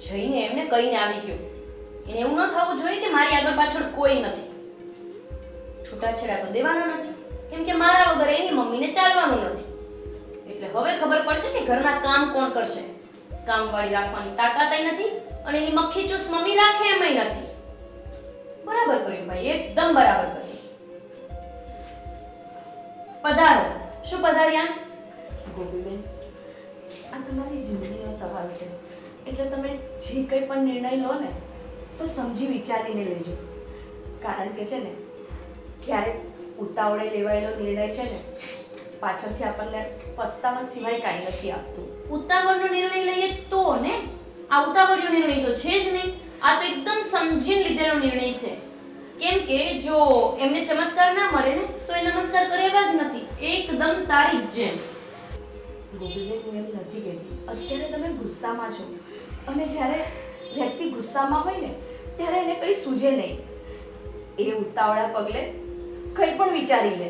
જઈને એમને કહીને આવી ગયો. એને એવું ન થવું જોઈએ કે મારી આગળ પાછળ કોઈ નથી. છૂટાછેડા તો દેવાના નથી, કેમ કે મારા વગર એની મમ્મીને ચાલવાનું નથી. એટલે હવે ખબર પડશે કે ઘરના કામ કોણ કરશે. કામવાળી રાખવાની તાકાતય નથી અને એની મક્ખી ચૂસ મમ્મી રાખે એમય નથી. બરાબર કર્યું ભાઈ, એકદમ બરાબર કર્યું. પધારો. શું પધાર્યા? ગોપીબેન, આ તમારી જિંદગીનો સવાલ છે, એટલે તમે જે કંઈ પણ નિર્ણય લો ને તો સમજી વિચારીને લેજો. કારણ કે છે ને ક્યારેક ઉતાવળે લેવાયેલો નિર્ણય છે ને પાછળથી આપણને પસ્તાવા સિવાય કાંઈ નથી આપતું. ઉતાવળનો નિર્ણય લઈએ તો ને, આ ઉતાવળિયો નિર્ણય તો છે જ નહીં. આ તો એકદમ સમજીને લીધેલો નિર્ણય છે. કેમ કે જો એમને ચમત્કાર ના મળે ને તો એ નમસ્કાર કરે એવા જ નથી. એકદમ તારી જ જેમ. ગોપીબેન, હું એમ નથી કહેતી. અત્યારે તમે ગુસ્સામાં છો અને જ્યારે વ્યક્તિ ગુસ્સામાં હોય ને ત્યારે એને કંઈ સૂઝે નહીં. એ ઉતાવળા પગલે કંઈ પણ વિચારી લે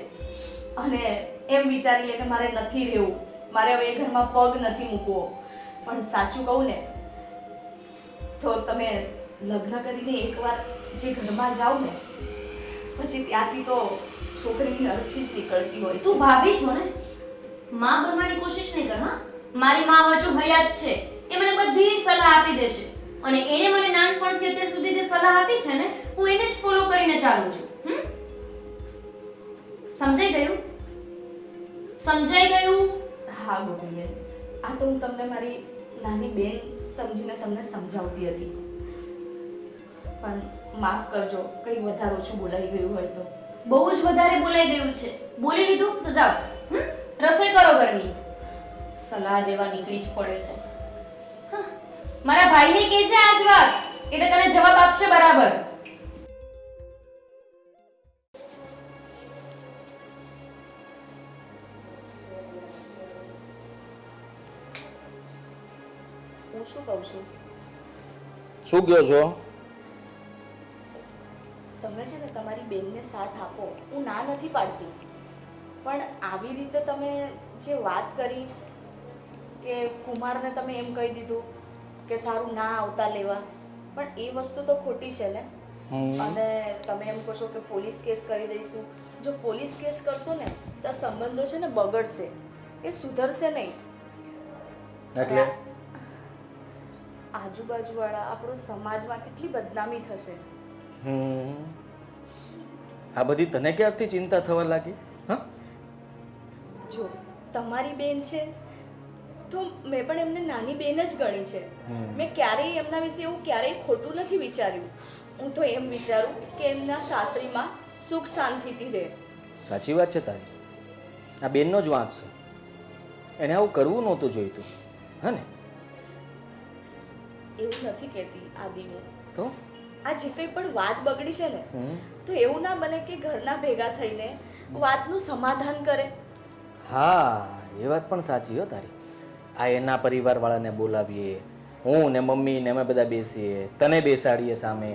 અને એમ વિચારી લે કે મારે નથી રહેવું, મારે હવે એ ઘરમાં પગ નથી મૂકવો. પણ સાચું કહું ને તો તમે લગ્ન કરીને એકવાર જે ઘરમાં જાઓ ને પછી ત્યાંથી તો છોકરીની અર્થી જ નીકળતી હોય તું ભાભી છો ને, માં બનવાની કોશિશ નહીં કર. હા, મારી માં હજુ હયાત છે, એ મને બધી સલાહ આપી દેશે અને એણે મને નાનપણથી અત્યાર સુધી જે સલાહ આપી છે ને, હું એને જ ફોલો કરીને ચાલું છું. સમજાઈ ગયું? સમજાઈ ગયું? હા ગોપીબેન, આ તો હું તમને મારી નાની બેન સમજીને તમને સમજાવતી હતી, પણ માફ કરજો કંઈ વધારે ઓછું બોલાઈ ગયું હોય તો. બહુ જ વધારે બોલાઈ ગયું છે. બોલી લીધું તો જાઓ, રસોઈ કરો ઘરની. સલાહ દેવા નીકળી જ પડે છે. હા, મારા ભાઈને કહેજે આજ વાત, એટલે તને જવાબ આપશે બરાબર. હું શું કહું છું, શું કહો છો? તમે છે ને તમારી બેનને સાથ આપો, હું ના નથી પાડતી, પણ આવી રીતે તમે જે વાત કરી કે કુમારને તમે એમ કહી દીધું કે સારું ના આવતા લેવા, પણ એ વસ્તુ તો ખોટી છે ને. અને તમે એમ કહો છો કે પોલીસ કેસ કરી દઈશું. જો પોલીસ કેસ કરશો ને તો સંબંધો છે ને બગડશે, એ સુધરશે નહીં. એટલે આજુબાજુવાળા આપણો સમાજમાં કેટલી બદનામી થશે. આ બધી તને ક્યારથી ચિંતા થવા લાગી? હા, જો તમારી બેન છે તો મેં પણ એમને નાની બેન જ ગણી છે. મેં ક્યારેય એમના વિશે એવું ક્યારેય ખોટું નથી વિચાર્યું. હું તો એમ વિચારું કે એમના સાસરીમાં સુખ શાંતિથી રહે. સાચી વાત છે તારી. આ બેનનો જ વાંક છે, એને આવું કરવું નહોતું જોઈતું. હા ને? એવું નથી કહેતી આદિ હું. તો આ જે કંઈ પણ વાત બગડી છે ને, તો એવું ના બને કે ઘરના ભેગા થઈને વાતનું સમાધાન કરે. હા, એ વાત પણ સાચી હો તારી. આ એના પરિવારવાળાને બોલાવીએ, હું ને મમ્મી ને અમે બધા બેસીએ, તને બેસાડીએ સામે,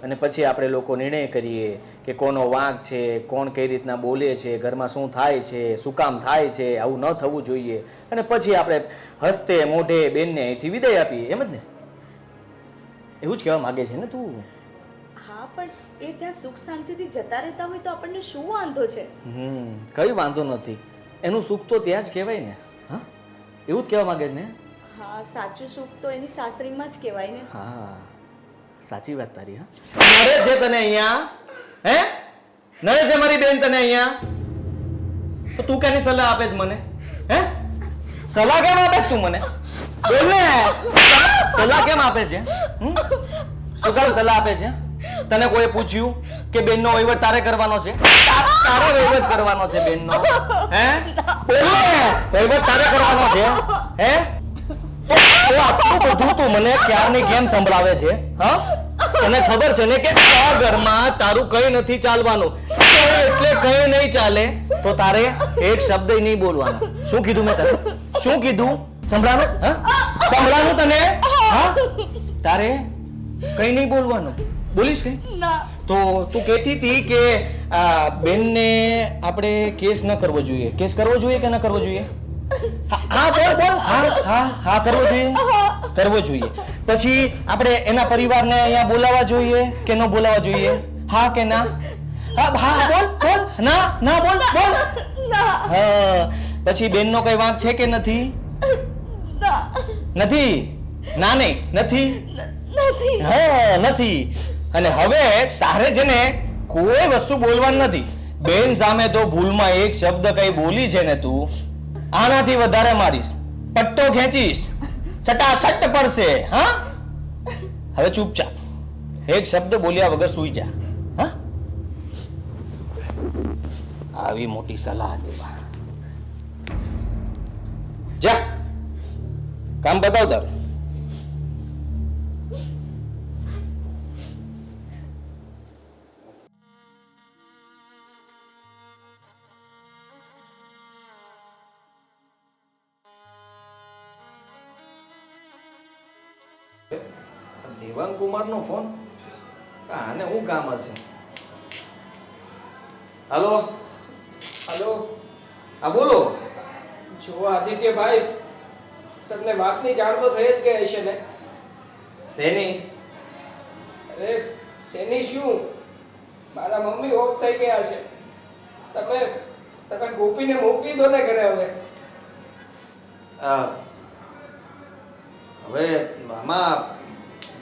અને પછી આપણે લોકો નિર્ણય કરીએ કે કોનો વાંક છે, કોણ કઈ રીતના બોલે છે, ઘરમાં શું થાય છે, શું કામ થાય છે, આવું ન થવું જોઈએ, અને પછી આપણે હસતે મોઢે બેનને અહીંથી વિદાય આપીએ. એમ જ ને? એવું જ કહેવા માંગે છે ને તું? હા, પણ એ ત્યાં સુખ શાંતિથી જતા રહેતા હોય તો આપણને શું વાંધો છે? કઈ વાંધો નથી, એનું સુખ તો ત્યાં જ કહેવાય ને. હા, એવું જ કહેવા માંગે છે ને? હા, સાચું સુખ તો એની સાસરીમાં જ કહેવાય ને. હા, સાચી વાત તારી. હા, નડે છે તને અહીંયા? હે, નડે છે મારી બેન તને અહીંયા? તો તું કેની સલાહ આપે છે મને? હે, સલાહ કેમ આપે છે તું મને? બોલ ને, સલાહ કેમ આપે છે? શું કામ સલાહ આપે છે? તને કોઈ પૂછ્યું કે બેનનો વહીવટ તારે કરવાનો છે? તારે વહીવટ કરવાનો છે બેનનો? હે, બોલ ને, વહીવટ તારે કરવાનો છે? હે, તો આટલું બધું તું મને ક્યારની કેમ સંભળાવે છે? હા, તને ખબર છે ને કે આ ઘરમાં તારું કઈ નથી ચાલવાનું. એટલે કઈ નહીં ચાલે તો તારે એક શબ્દ નહીં બોલવાનો. શું કીધું મેં તને? શું કીધું? સંભળાનું? હા, સંભળાનું તને? હા, તારે કઈ નહીં બોલવાનું. બોલીશ કઈ? તો તું કહેતી હતી કે આ બેનને આપણે કેસ ન કરવો જોઈએ. કેસ કરવો જોઈએ કે ન કરવો જોઈએ? હા, બોલ બોલ. હા હા હા, કરવો જોઈએ. કરવો જોઈએ. પછી આપણે એના પરિવારને અહીંયા બોલાવવા જોઈએ કે ન બોલાવવા જોઈએ? હા કે ના? હા હા, બોલ બોલ. ના ના, બોલ બોલ. હા, પછી બેનનો કઈ વાંક છે કે નથી? નથી? ના નહીં, નથી? હા, નથી. અને હવે તારે છે ને કોઈ વસ્તુ બોલવાની નથી. બેન સામે તો ભૂલમાં એક શબ્દ કઈ બોલી છે ને તું, આનાથી વધારે મારીશ, પટ્ટો ખેંચીશ, ચટાચટ પડશે. હા, હવે ચૂપચાપ એક શબ્દ બોલ્યા વગર સૂઈ જા. હા, આવી મોટી સલાહ દેવા. જા, કામ બતાવ તાર. દેવાંગ કુમારનો ફોન? આને શું કામ હશે? હાલો. હલો. હા, બોલો. જો આદિત્યભાઈ, તમને વાતની જાણ તો થઈ જ ગઈ હશે ને? શેની? અરે શેની શું, મારા મમ્મી ઓફ થઈ ગયા છે. તમે તમે ગોપીને મોકલી દો ને ઘરે હવે. આ, હવે આમાં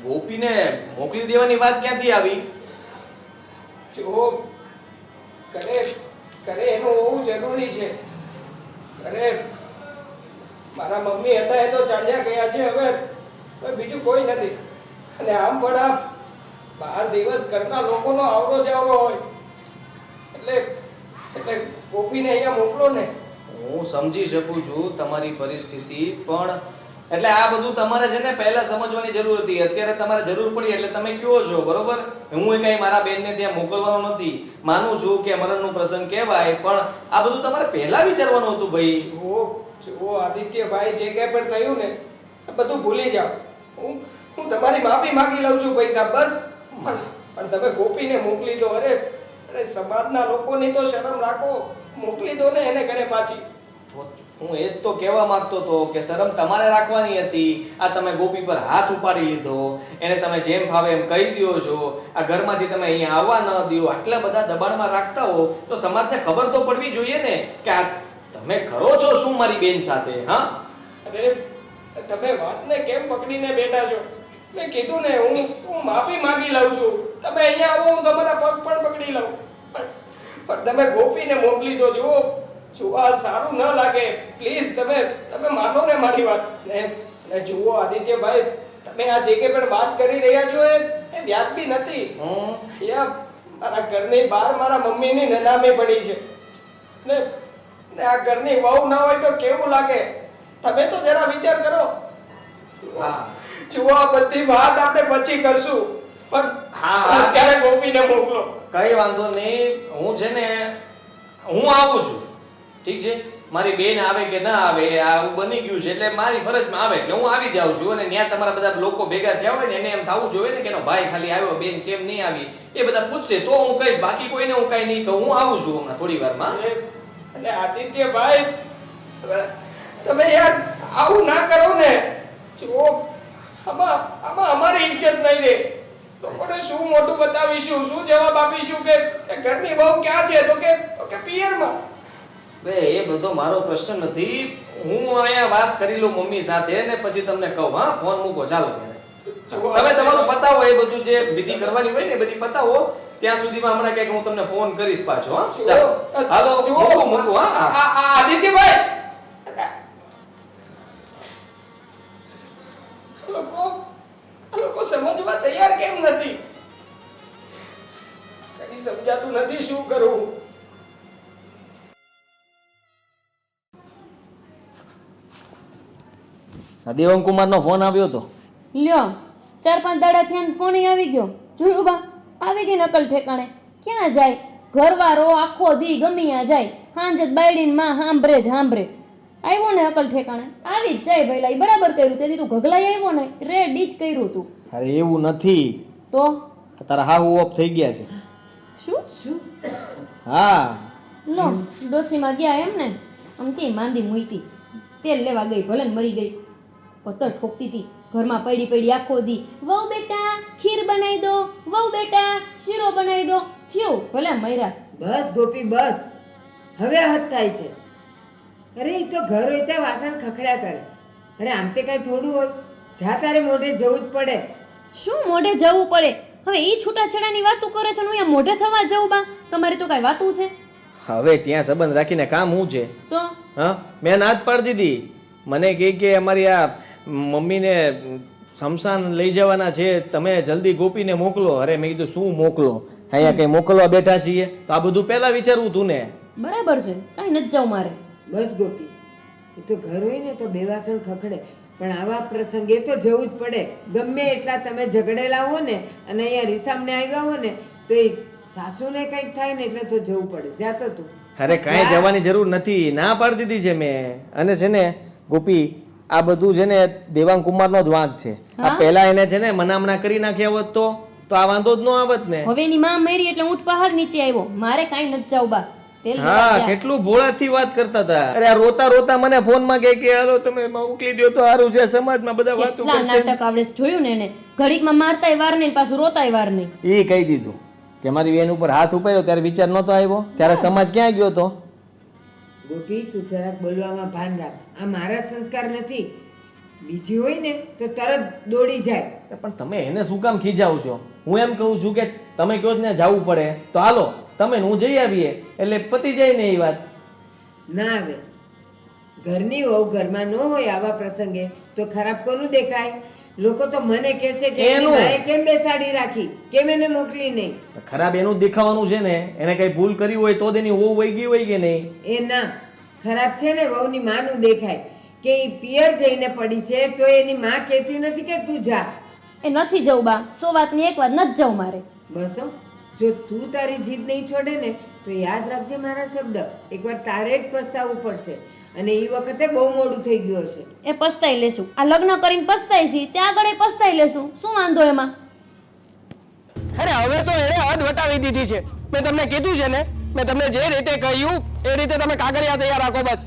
ગોપીને મોકલી દેવાની વાત ક્યાંથી આવી? જો ઘરે ઘરે એનું હોવું જરૂરી છે. ઘરે મારા મમ્મી હતા એ તો ચાલ્યા ગયા છે. હવે બીજું કોઈ નથી. અને આમ પણ આ 12 દિવસ ઘરના લોકોનો આવરો જાવરો હોય એટલે ગોપીને અહીંયા મોકલો ને. હું સમજી શકું છું તમારી પરિસ્થિતિ, પણ એટલે આ બધું તમારે છે ને પહેલા સમજવાની જરૂર હતી. અત્યારે તમારે જરૂર પડી એટલે તમે કહો છો, બરોબર? હું કઈ મારા બેનને ત્યાં મોકલવાનો નથી. માનું છું કે મરણનો પ્રસંગ કહેવાય, પણ આ બધું તમારે પહેલા વિચારવાનું હતું ભાઈ. જુઓ આદિત્યભાઈ, જે કંઈ પણ થયું ને એ બધું ભૂલી જાઓ. હું તમારી માફી માંગી લઉં છું પૈસા, બસ. પણ તમે ગોપીને મોકલી દો. અરે સમાજના લોકોની તો શરમ રાખો. મોકલી દો ને એને ઘરે પાછી. હું એ જ તો કહેવા માંગતો હતો કે શરમ તમારે રાખવાની હતી. આ તમે ગોપી પર હાથ ઉપાડી લીધો, એને તમે જેમ ફાવે એમ કહી દો છો. આ ઘરમાંથી તમે અહીંયા આવવા ન દો, આટલા બધા દબાણમાં રાખતા હો તો સમાજને ખબર તો પડવી જોઈએ ને કે આ તમે કરો છો શું મારી બેન સાથે. હા, અરે તમે વાતને કેમ પકડીને બેઠા છો? મેં કીધું ને હું માફી માંગી લઉં છું. તમે અહીંયા આવો, હું તમારા પગ પણ પકડી લઉં. પણ તમે ગોપીને મોકલી દો. જુઓ આ સારું ન લાગે. પ્લીઝ તમે માનો ને મારી વાત. ને જુઓ આદિત્યભાઈ, તમે આ જે કંઈ પણ વાત કરી રહ્યા છો એ વ્યાજબી નથી. મારા ઘરની બહાર મારા મમ્મીની નનામી પડી છે ને આ ઘરની વહુ ના હોય તો કેવું લાગે? તમે તો જરા વિચાર કરો. જુઓ આ બધી વાત આપણે પછી કરશું, પણ અત્યારે ગોપીને મોકલો. કઈ વાંધો નહીં. હું છે ને હું આવું છું, ઠીક છે? મારી બેન આવે કે ના આવે, આવું બની ગયું છે એટલે મારી ફરજમાં આવે એટલે હું આવી જાઉં છું. અને ત્યાં તમારા બધા લોકો ભેગા થયા હોય ને એને એમ થવું જોઈએ ને કે એનો ભાઈ ખાલી આવ્યો, બેન કેમ નહીં આવી, એ બધા પૂછશે તો હું કહીશ. બાકી કોઈને હું કઈ નહીં કહું. હું આવું છું હમણાં થોડી વારમાં. અને આદિત્યભાઈ, તમે યાર આવું ના કરો ને. જુઓ આમાં અમારી ઇજ્જત નહીં રહે. લોકોને શું મોટું બતાવીશું, શું જવાબ આપીશું કે ઘરની વહુ ક્યાં છે? તો કે પિયરમાં. બે એ બધો મારો પ્રશ્ન નથી. હું અહીંયા વાત કરી લઉં મમ્મી સાથે ને પછી તમને કહું. હા, ફોન મૂકો, ચાલો. તમે તમારું પતાવો, એ બધું જે વિધિ કરવાની હોય ને એ બધી પતાવો. ત્યાં સુધીમાં હમણાં કઈક હું તમને ફોન કરીશ પાછો. હા, ચાલો. હાલો, મૂકો. હા, આદિત્યભાઈ, લોકો સમજવા તૈયાર કેમ નથી? કઈ સમજાતું નથી, શું કરું? દેવંકુમાર નો ફોન આવ્યો હતો. લ્યો 4-5 દાડા થયા ફોન આવી ગયો. જોયું બા, આવી ગઈ નકલ ઠેકાણે. ક્યાં જાય ઘરવાળો? આખો દી ગમિયા જાય, હાંજે બાયડીન માં હાંભરે. આવ્યો ને અકલ ઠેકાણે, આવી જ જાય ભઈલા. ઈ બરાબર કર્યું. તેથી તું ઘગલાઈ આવ્યો ને, રેડી જ કર્યું તું. અરે એવું નથી તો તારા હાહુ ઓફ થઈ ગયા છે. શું? હા, લો ડોસીમાં ગયા એમ ને. અમથી માંદી મુઈતી, તેલ લેવા ગઈ, ભલે ને મરી ગઈ. પત્તર ઠોકતી હતી ઘરમાં, પડી આખો દી. વહુ બેટા ખીર બનાવી દો, વહુ બેટા શીરો બનાવી દો. થયું ભલે મર્યા. બસ ગોપી બસ, હવે હદ થાય છે. અરે એ તો ઘર હોય ત્યાં વાસણ ખખડ્યા કરે. અરે આમ તે કઈ થોડું હોય? જા તારે મોઢે જવું જ પડે. શું મોઢે જવું પડે? હવે ઈ છૂટાછેડાની વાતો કરે છે ને અહીંયા મોઢે થવા જવું બા? તમારી તો કઈ વાતું છે? હવે ત્યાં સંબંધ રાખીને કામ શું છે? તો હા, મેં ના જ પાડી દીધી. મને કહે કે અમારી આ મમ્મીને શમશાન લઈ જવાના છે, તમે જલ્દી ગોપીને મોકલો. અરે મેં કીધું શું મોકલો? અહીંયા કઈ મોકલવા બેઠા છીએ તો આ બધું પહેલા વિચારવું તું ને. બરાબર છે, કાંઈ નથી જાવ મારે. બસ ગોપી, એ તો ઘર હોય ને તો બે વાસણ ખખડે, પણ આવા પ્રસંગે તો જવું જ પડે. ગમે એટલા તમે ઝઘડેલા હો ને અને અહીંયા રીસામને આવ્યા હો ને તો એ સાસુને કંઈક થાય ને એટલે તો જવું પડે. જાતો તું. અરે કાંઈ જવાની જરૂર નથી, ના પાડી દીધી છે મેં. અને છે ને ગોપી, આ બધું છે ને દેવાંગ કુમારનો જ વાંક છે. આ પહેલા એને છે ને મનામણા કરી નાખ્યા હોત તો આ વાંધો જ ન આવત ને. હવે એની માં મરી એટલે ઊંટ પહાડ નીચે આવ્યો. મારે કાંઈ નથી જાવ બા. તેલ હા લેવા ગયા. કેટલું ભોળાથી વાત કરતા હતા. અરે આ રોતા રોતા મને ફોનમાં કહે કે હાલો તમે મોકલી દો તો સારું છે, સમાજમાં બધા વાતો કેટલા કરશે. નાટક આવડે છે, જોયું ને એને ઘડીકમાં મારતાય વાર નહીં પાછું રોતાય વાર નહીં. એ કહી દીધું કે મારી બેન ઉપર હાથ ઉપાડ્યો ત્યારે વિચાર નહોતો આવ્યો, ત્યારે સમાજ ક્યાં ગયો તો? ગોપી તું જરાક બોલવામાં ભાન રાખ. આ મારા સંસ્કાર નથી. બીજી હોય ને તો તરત દોડી જાય. પણ તમે એને શું કામ ખીજાવ છો? હું એમ કહું છું કે તમે કહો ને જવું પડે તો હાલો તમે ને હું જઈ આવીએ એટલે પતી જાય ને એ વાત. ના આવે. ઘરની વહુ ઘરમાં ન હોય આવા પ્રસંગે તો ખરાબ કોનું દેખાય? લોકો તો મને કહેશે કે એની એનું. માએ કેમ બેસાડી રાખી, કેમ એને મોકલી નહીં. ખરાબ એનું જ દેખાવાનું છે ને. એને કઈ ભૂલ કરી હોય તો જ એની વહુ વહી ગઈ હોય કે નહીં? એ ના, ખરાબ છે ને વહુની માનું દેખાય કે ઈ પિયર જઈને પડી છે તો એની માં કહેતી નથી કે તું જા. એ નથી જવું બા, 100 વાતની એક વાત નથી જવું મારે. બસ હો, જો તું તારી જીદ નહીં છોડે ને તો યાદ રાખજે મારા શબ્દ. એકવાર તારે જ પસ્તાવવું પડશે અને એ વખતે બહુ મોડું થઈ ગયું હશે. એ પસ્તાઈ લેશું. આ લગ્ન કરીને પસ્તાઈ છી ત્યાં આગળ પસ્તાઈ લેશું. શું વાંધો એમાં? અરે હવે તો એને હદ વટાવી દીધી છે. મેં તમને કીધું છે ને, મેં તમને જે રીતે કહ્યું એ રીતે તમે કાગળિયા તૈયાર રાખો બસ.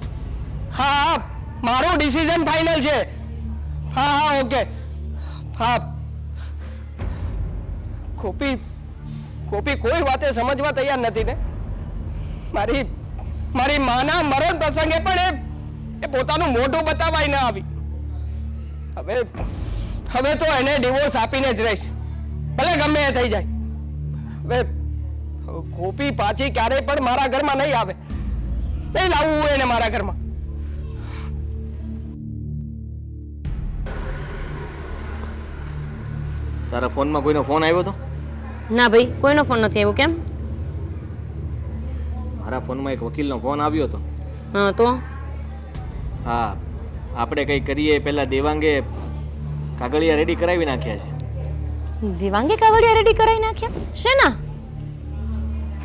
હા હા, મારું ડિસિઝન ફાઇનલ છે. હા હા ઓકે. હા ગોપી ગોપી કોઈ વાતે સમજવા તૈયાર નથી ને. મારી માના મરણ પ્રસંગે પણ એ પોતાનું મોઢું બતાવાય ન આવી. હવે તો એને ડિવોર્સ આપીને જ રહીશ, ભલે ગમે એ થઈ જાય. હવે ગોપી પાછી ક્યારેય પણ મારા ઘરમાં નહીં આવે. નહીં લાવવું હોય એને મારા ઘરમાં. તારા ફોનમાં કોઈનો ફોન આવ્યો તો? ના ભાઈ, કોઈનો ફોન નથી આવ્યો. કેમ? મારા ફોનમાં એક વકીલનો ફોન આવ્યો હતો. હા તો હા, આપણે કંઈ કરીએ પહેલા દેવાંગે કાગળિયા રેડી કરાવી નાખ્યા છે. દિવાંગે કાગળિયા રેડી કરાવી નાખ્યા? શેના?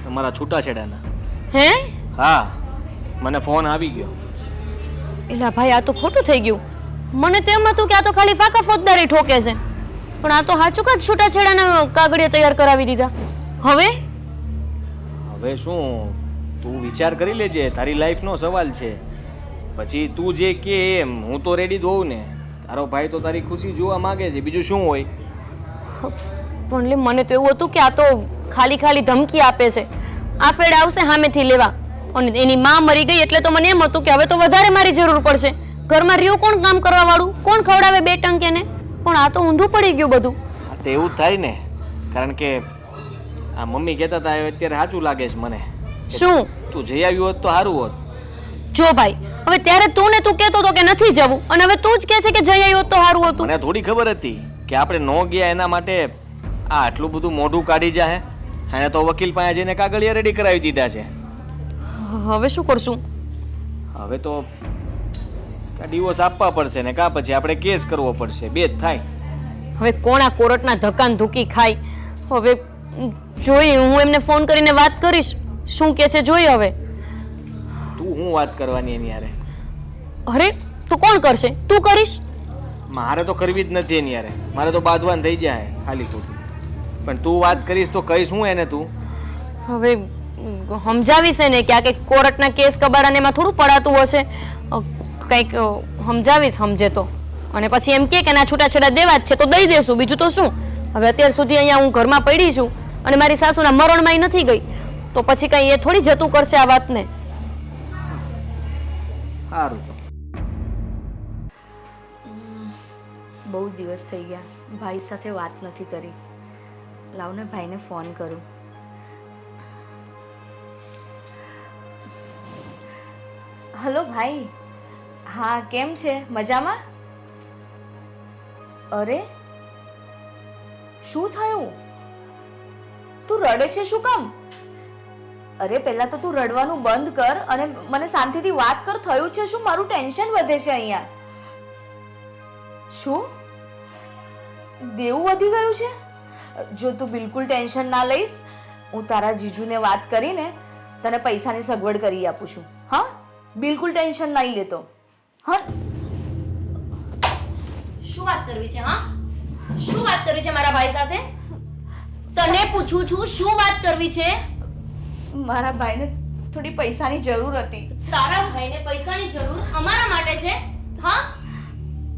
તમારા છૂટાછેડાના. હે? હા, મને ફોન આવી ગયો. એલા ભાઈ, આ તો ખોટું થઈ ગયું. મને તો એમ હતું કે આ તો ખાલી ફાકા ફોજદારી ઠોકે છે, પણ આ તો સાચું કાં છૂટાછેડાના કાગળિયા તૈયાર કરાવી દીધા. હવે હવે શું, તું વિચાર કરી લેજે. તારી લાઈફનો સવાલ છે. પછી તું જે કે એમ હું તો રેડી જ હોઉં ને. તારો ભાઈ તો તારી ખુશી જોવા માંગે છે, બીજું શું હોય? પણ લે, મને તો એવું હતું કે આ તો ખાલી ખાલી ધમકી આપે છે. આ ફેડ આવશે સામેથી લેવા, અને એની માં મરી ગઈ એટલે તો મને એમ હતું કે હવે તો વધારે મારી જરૂર પડશે. ઘરમાં રહ્યું કોણ કામ કરવા વાળું? કોણ ખવડાવે બે ટંકેને? પણ આ તો ઊંધું પડી ગયું બધું. હા, તો એવું જ થાય ને. કારણ કે આ મમ્મી કહેતા હતા એ અત્યારે સાચું લાગે છે મને. શું? તું જઈ આવ્યું હોત તો સારું હોત. જો ભાઈ, હવે ત્યારે તું ને તું કહેતો હતો કે નથી જવું, અને હવે તું જ કહે છે કે જઈ આવ્યો તો સારું હતું. મને થોડી ખબર હતી કે આપણે નો ગયા એના માટે આ આટલું બધું મોઢું કાઢી જાય. એને તો વકીલ પાસે જઈને કાગળિયા રેડી કરાવી દીધા છે. હવે શું કરશું? હવે તો ડિવોર્સ આપવા પડશે ને કાં પછી આપણે કેસ કરવો પડશે. બે જ થાય. હવે કોણ આ કોર્ટના ધક્કાન ધુકી ખાય? હવે જોઈ, હું એમને ફોન કરીને વાત કરીશ, શું કે છે જોઈ. હવે તું હું વાત કરવાની એની યારે? અરે તું કોણ કરશે? તું કરીશ? મારે તો કરવી જ નથી એની યારે. મારે તો બાંધવાન થઈ જાય ખાલી ખોટું. પણ તું વાત કરીશ તો કહીશ હું એને? તું હવે સમજાવીશ ને કે આ કંઈક કોર્ટના કેસ કબાડાને એમાં થોડું પડાતું હશે. કંઈક સમજાવીશ, સમજે તો. અને પછી એમ કે ના છૂટાછેડા દેવા જ છે તો દઈ દેશું, બીજું તો શું. હવે અત્યાર સુધી અહીંયા હું ઘરમાં પડી છું અને મારી સાસુના મરણમાં નથી ગઈ, તો પછી કઈ એ થોડી જતું કરશે આ વાતને. સારું. બહુ દિવસ થઈ ગયા ભાઈ સાથે વાત નથી કરી. લાવને ભાઈને ફોન કરું. હલો ભાઈ. હા કેમ છે? મજામાં? અરે શું થયું? તું રડે છે શું કામ? અરે પહેલા તો તું રડવાનું બંધ કર અને મને શાંતિથી વાત કર. થયું છે શું? મારું ટેન્શન વધે છે અહીંયા. શું દેવું વધી ગયું છે? જો તું બિલકુલ ટેન્શન ના લઈશ, હું તારા જીજુને વાત કરીને તને પૈસાની સગવડ કરી આપું છું. હા, બિલકુલ ટેન્શન નહીં લેતો. હા, શું વાત કરવી છે? હા, શું વાત કરવી છે મારા ભાઈ સાથે? તને પૂછું છું, શું વાત કરવી છે? મારા ભાઈને થોડી પૈસાની જરૂર હતી. તારા ભાઈને પૈસાની જરૂર અમારા માટે છે? હા,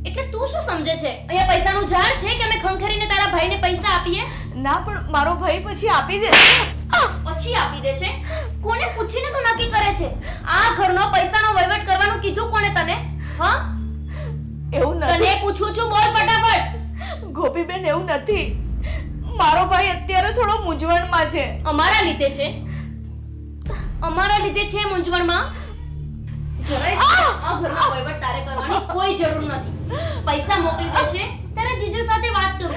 એટલે તું શું સમજે છે? અહીંયા પૈસાનું ઝાડ છે કે અમે ખંખેરીને તારા ભાઈને પૈસા આપીએ? ના, પણ મારો ભાઈ પછી આપી દેશે. પછી આપી દેશે? કોને પૂછીને તું નક્કી કરે છે? આ ઘરનો પૈસાનો વહીવટ કરવાનું કીધું કોણે તને? હા, એવું તને નથી પૂછું છું, બોલ ફટાફટ. ગોપીબેન, એવું નથી. મારો ભાઈ અત્યારે થોડો મૂંઝવણમાં છે. અમારા લીધે છે? અમારા લીધે છે મૂંઝવણમાં? જરાય આ ઘરનો વહીવટ તારે કરવાની કોઈ જરૂર નથી. પૈસા મોકલી દેશે તારે જીજુ સાથે વાત કરું.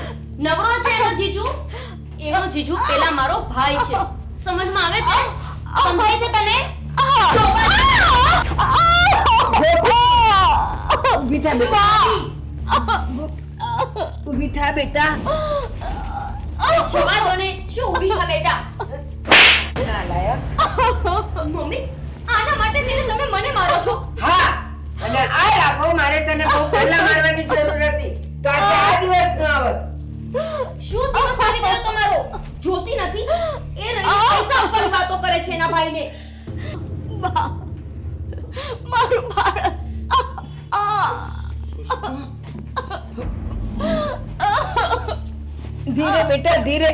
નવરો છે એનો જીજુ? એનો જીજુ પેલા મારો ભાઈ છે. સમજમાં આવે છે? સમજાય છે તને? ઊભી થા બેટા, ઊભી થા બેટા. જવા દો ને. શું ઊભી થા બેટા? નાલાયક. મમ્મી, આના માટે થઈને તમે મને મારો છો? હા, અને આ રાખો, મારે તને બહુ પહેલા મારવાની જરૂર હતી તો આજે આ દિવસ ન આવત. શું દિવસ આવી ગયો તમારો? જોતી નથી? એ રહી પૈસા ઉપર વાતો કરે છે એના ભાઈને. મારું બાળક. ધીરે બેટા, ધીરે.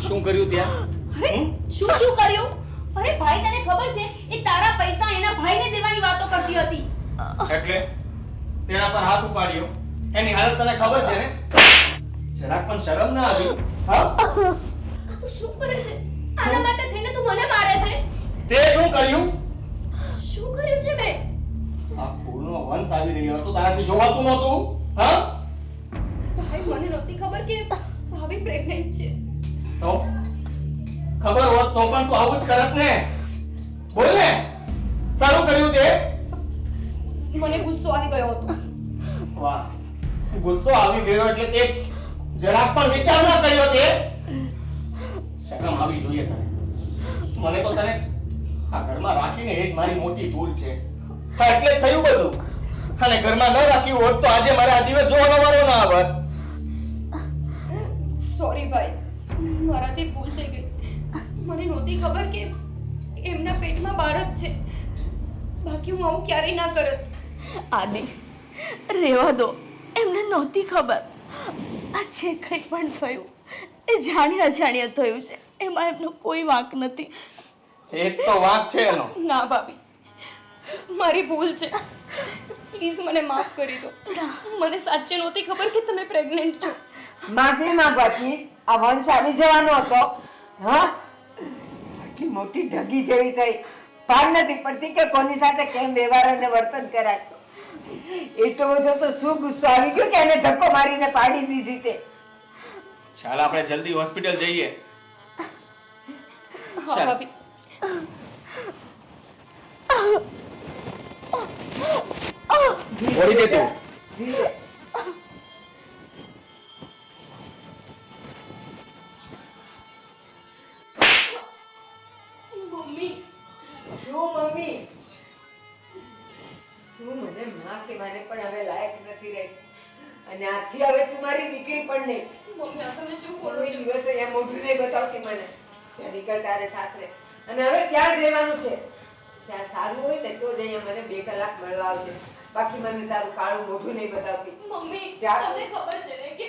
શું કર્યું ત્યાં? અરે શું શું કર્યું? અરે ભાઈ, તને ખબર છે એ તારા પૈસા એના ભાઈને દેવાની વાતો કરતી હતી. એટલે તેના પર હાથ ઉપાડ્યો, એની હાલત તને ખબર છે ને? જરાક પણ શરમ ના આવી? હા, તું શું કરે છે? આના માટે થઈને તું મને મારે છે? તે શું કર્યું? શું કર્યું છે મેં? આ ફૂલનો વંશ આવી રહ્યો હતો, તારાથી જોવાતું નહોતું? હા, ભાઈ, મને નહોતી ખબર કે ભાભી પ્રેગ્નન્ટ છે. તો ખબર હોત તો પણ તું આવું જ કરત ને? બોલ ને, સારું કર્યું તે? મને ગુસ્સો આવી ગયો હતો. વાહ, ગુસ્સો આવી ગયો એટલે તે જરાક પણ વિચાર ન કર્યો તે? શરમ આવી જોઈએ તને. મને તો તને આ ઘરમાં રાખીને એ જ મારી મોટી ભૂલ છે. હા, એટલે જ થયું બધું. અને ઘરમાં ન રાખ્યું હોત તો આજે મારે આ દિવસ જોવાનો વારો ના આવત. સોરી ભાઈ, મારાથી ભૂલ થઈ ગઈ. મને નહોતી ખબર કે એમના પેટમાં બાળક છે. બાકી હું આવું ક્યારેય ના કરત. આદિ, રેવા દો. એમને નહોતી ખબર. આ જે કંઈ પણ થયું એ જાણી અજાણ્યા થયું છે. એમાં એમનો કોઈ વાંક નથી. એ જ તો વાત છે એનો. ના ભાભી, મારી ભૂલ છે. પ્લીઝ મને માફ કરી દો. મને સાચે નહોતી ખબર કે તમે પ્રેગ્નન્ટ છો. માફી માંગવાથી આ વંશ આવી જવાનો હતો? હા, આટલી મોટી ઢગી જેવી થઈ, ભાન નથી પડતી કે કોની સાથે કેમ વ્યવહાર અને વર્તન કરાય. એટલો બધો તો શું ગુસ્સો આવી ગયો કે એને ધક્કો મારીને પાડી દીધી તે. ચાલ આપણે જલ્દી હોસ્પિટલ જઈએ. હા ચાલ. ભાભી. ઓળી દે તું. ધીરે. મમ્મી, શું મમ્મી? તું મને માં કહેવાને પણ હવે લાયક નથી રહી, અને આજથી હવે તું મારી દીકરી પણ નહીં. મમ્મી, આ તમે શું બોલો કોઈ છો? દિવસ અહીંયા મોઢું નહીં બતાવતી મને. જા નીકળ તારે સાસરે. અને હવે ક્યાં જ રહેવાનું છે? ત્યાં સારું હોય ને તો જ અહીંયા મને 2 કલાક મળવા આવજે. બાકી મને તારું કાળું મોઢું નહીં બતાવતી. મમ્મી, જા. તમને ખબર છે ને કે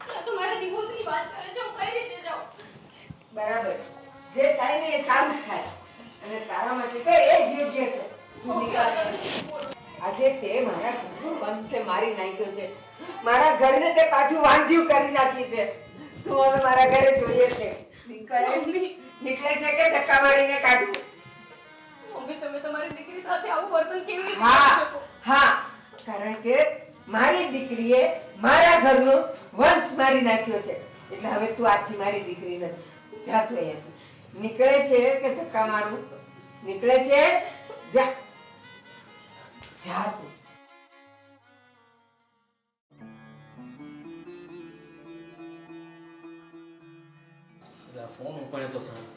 ત્યાં તો મારા ડિવોર્સની વાત કરે છે. હું કઈ રીતે જાઉં? બરાબર, જે થાય ને એ સારું જ થાય, અને તારા માટે તો એ જ યોગ્ય છે. તું નીકળ. આજે તે મારા ઘરનો વંશને મારી નાખ્યો છે. મારા ઘરને તે પાછું વાંજ્યું કરી નાખ્યું છે. તું હવે મારા ઘરે જોઈએ છે. નીકળે છે કે ધક્કા મારીને કાઢું? મમ્મી, તમે તમારી દીકરી સાથે આવું વર્તન કેવી રીતે હા કરી શકો? હા, કારણ કે મારી દીકરીએ મારા ઘરનો વંશ મારી નાખ્યો છે. એટલે હવે તું આજથી મારી દીકરી નથી. જા તું અહીંયાથી. નીકળે છે કે ધક્કા મારું? નીકળે છે? જા જા તું. ફોન ઉપાડે તો સારું.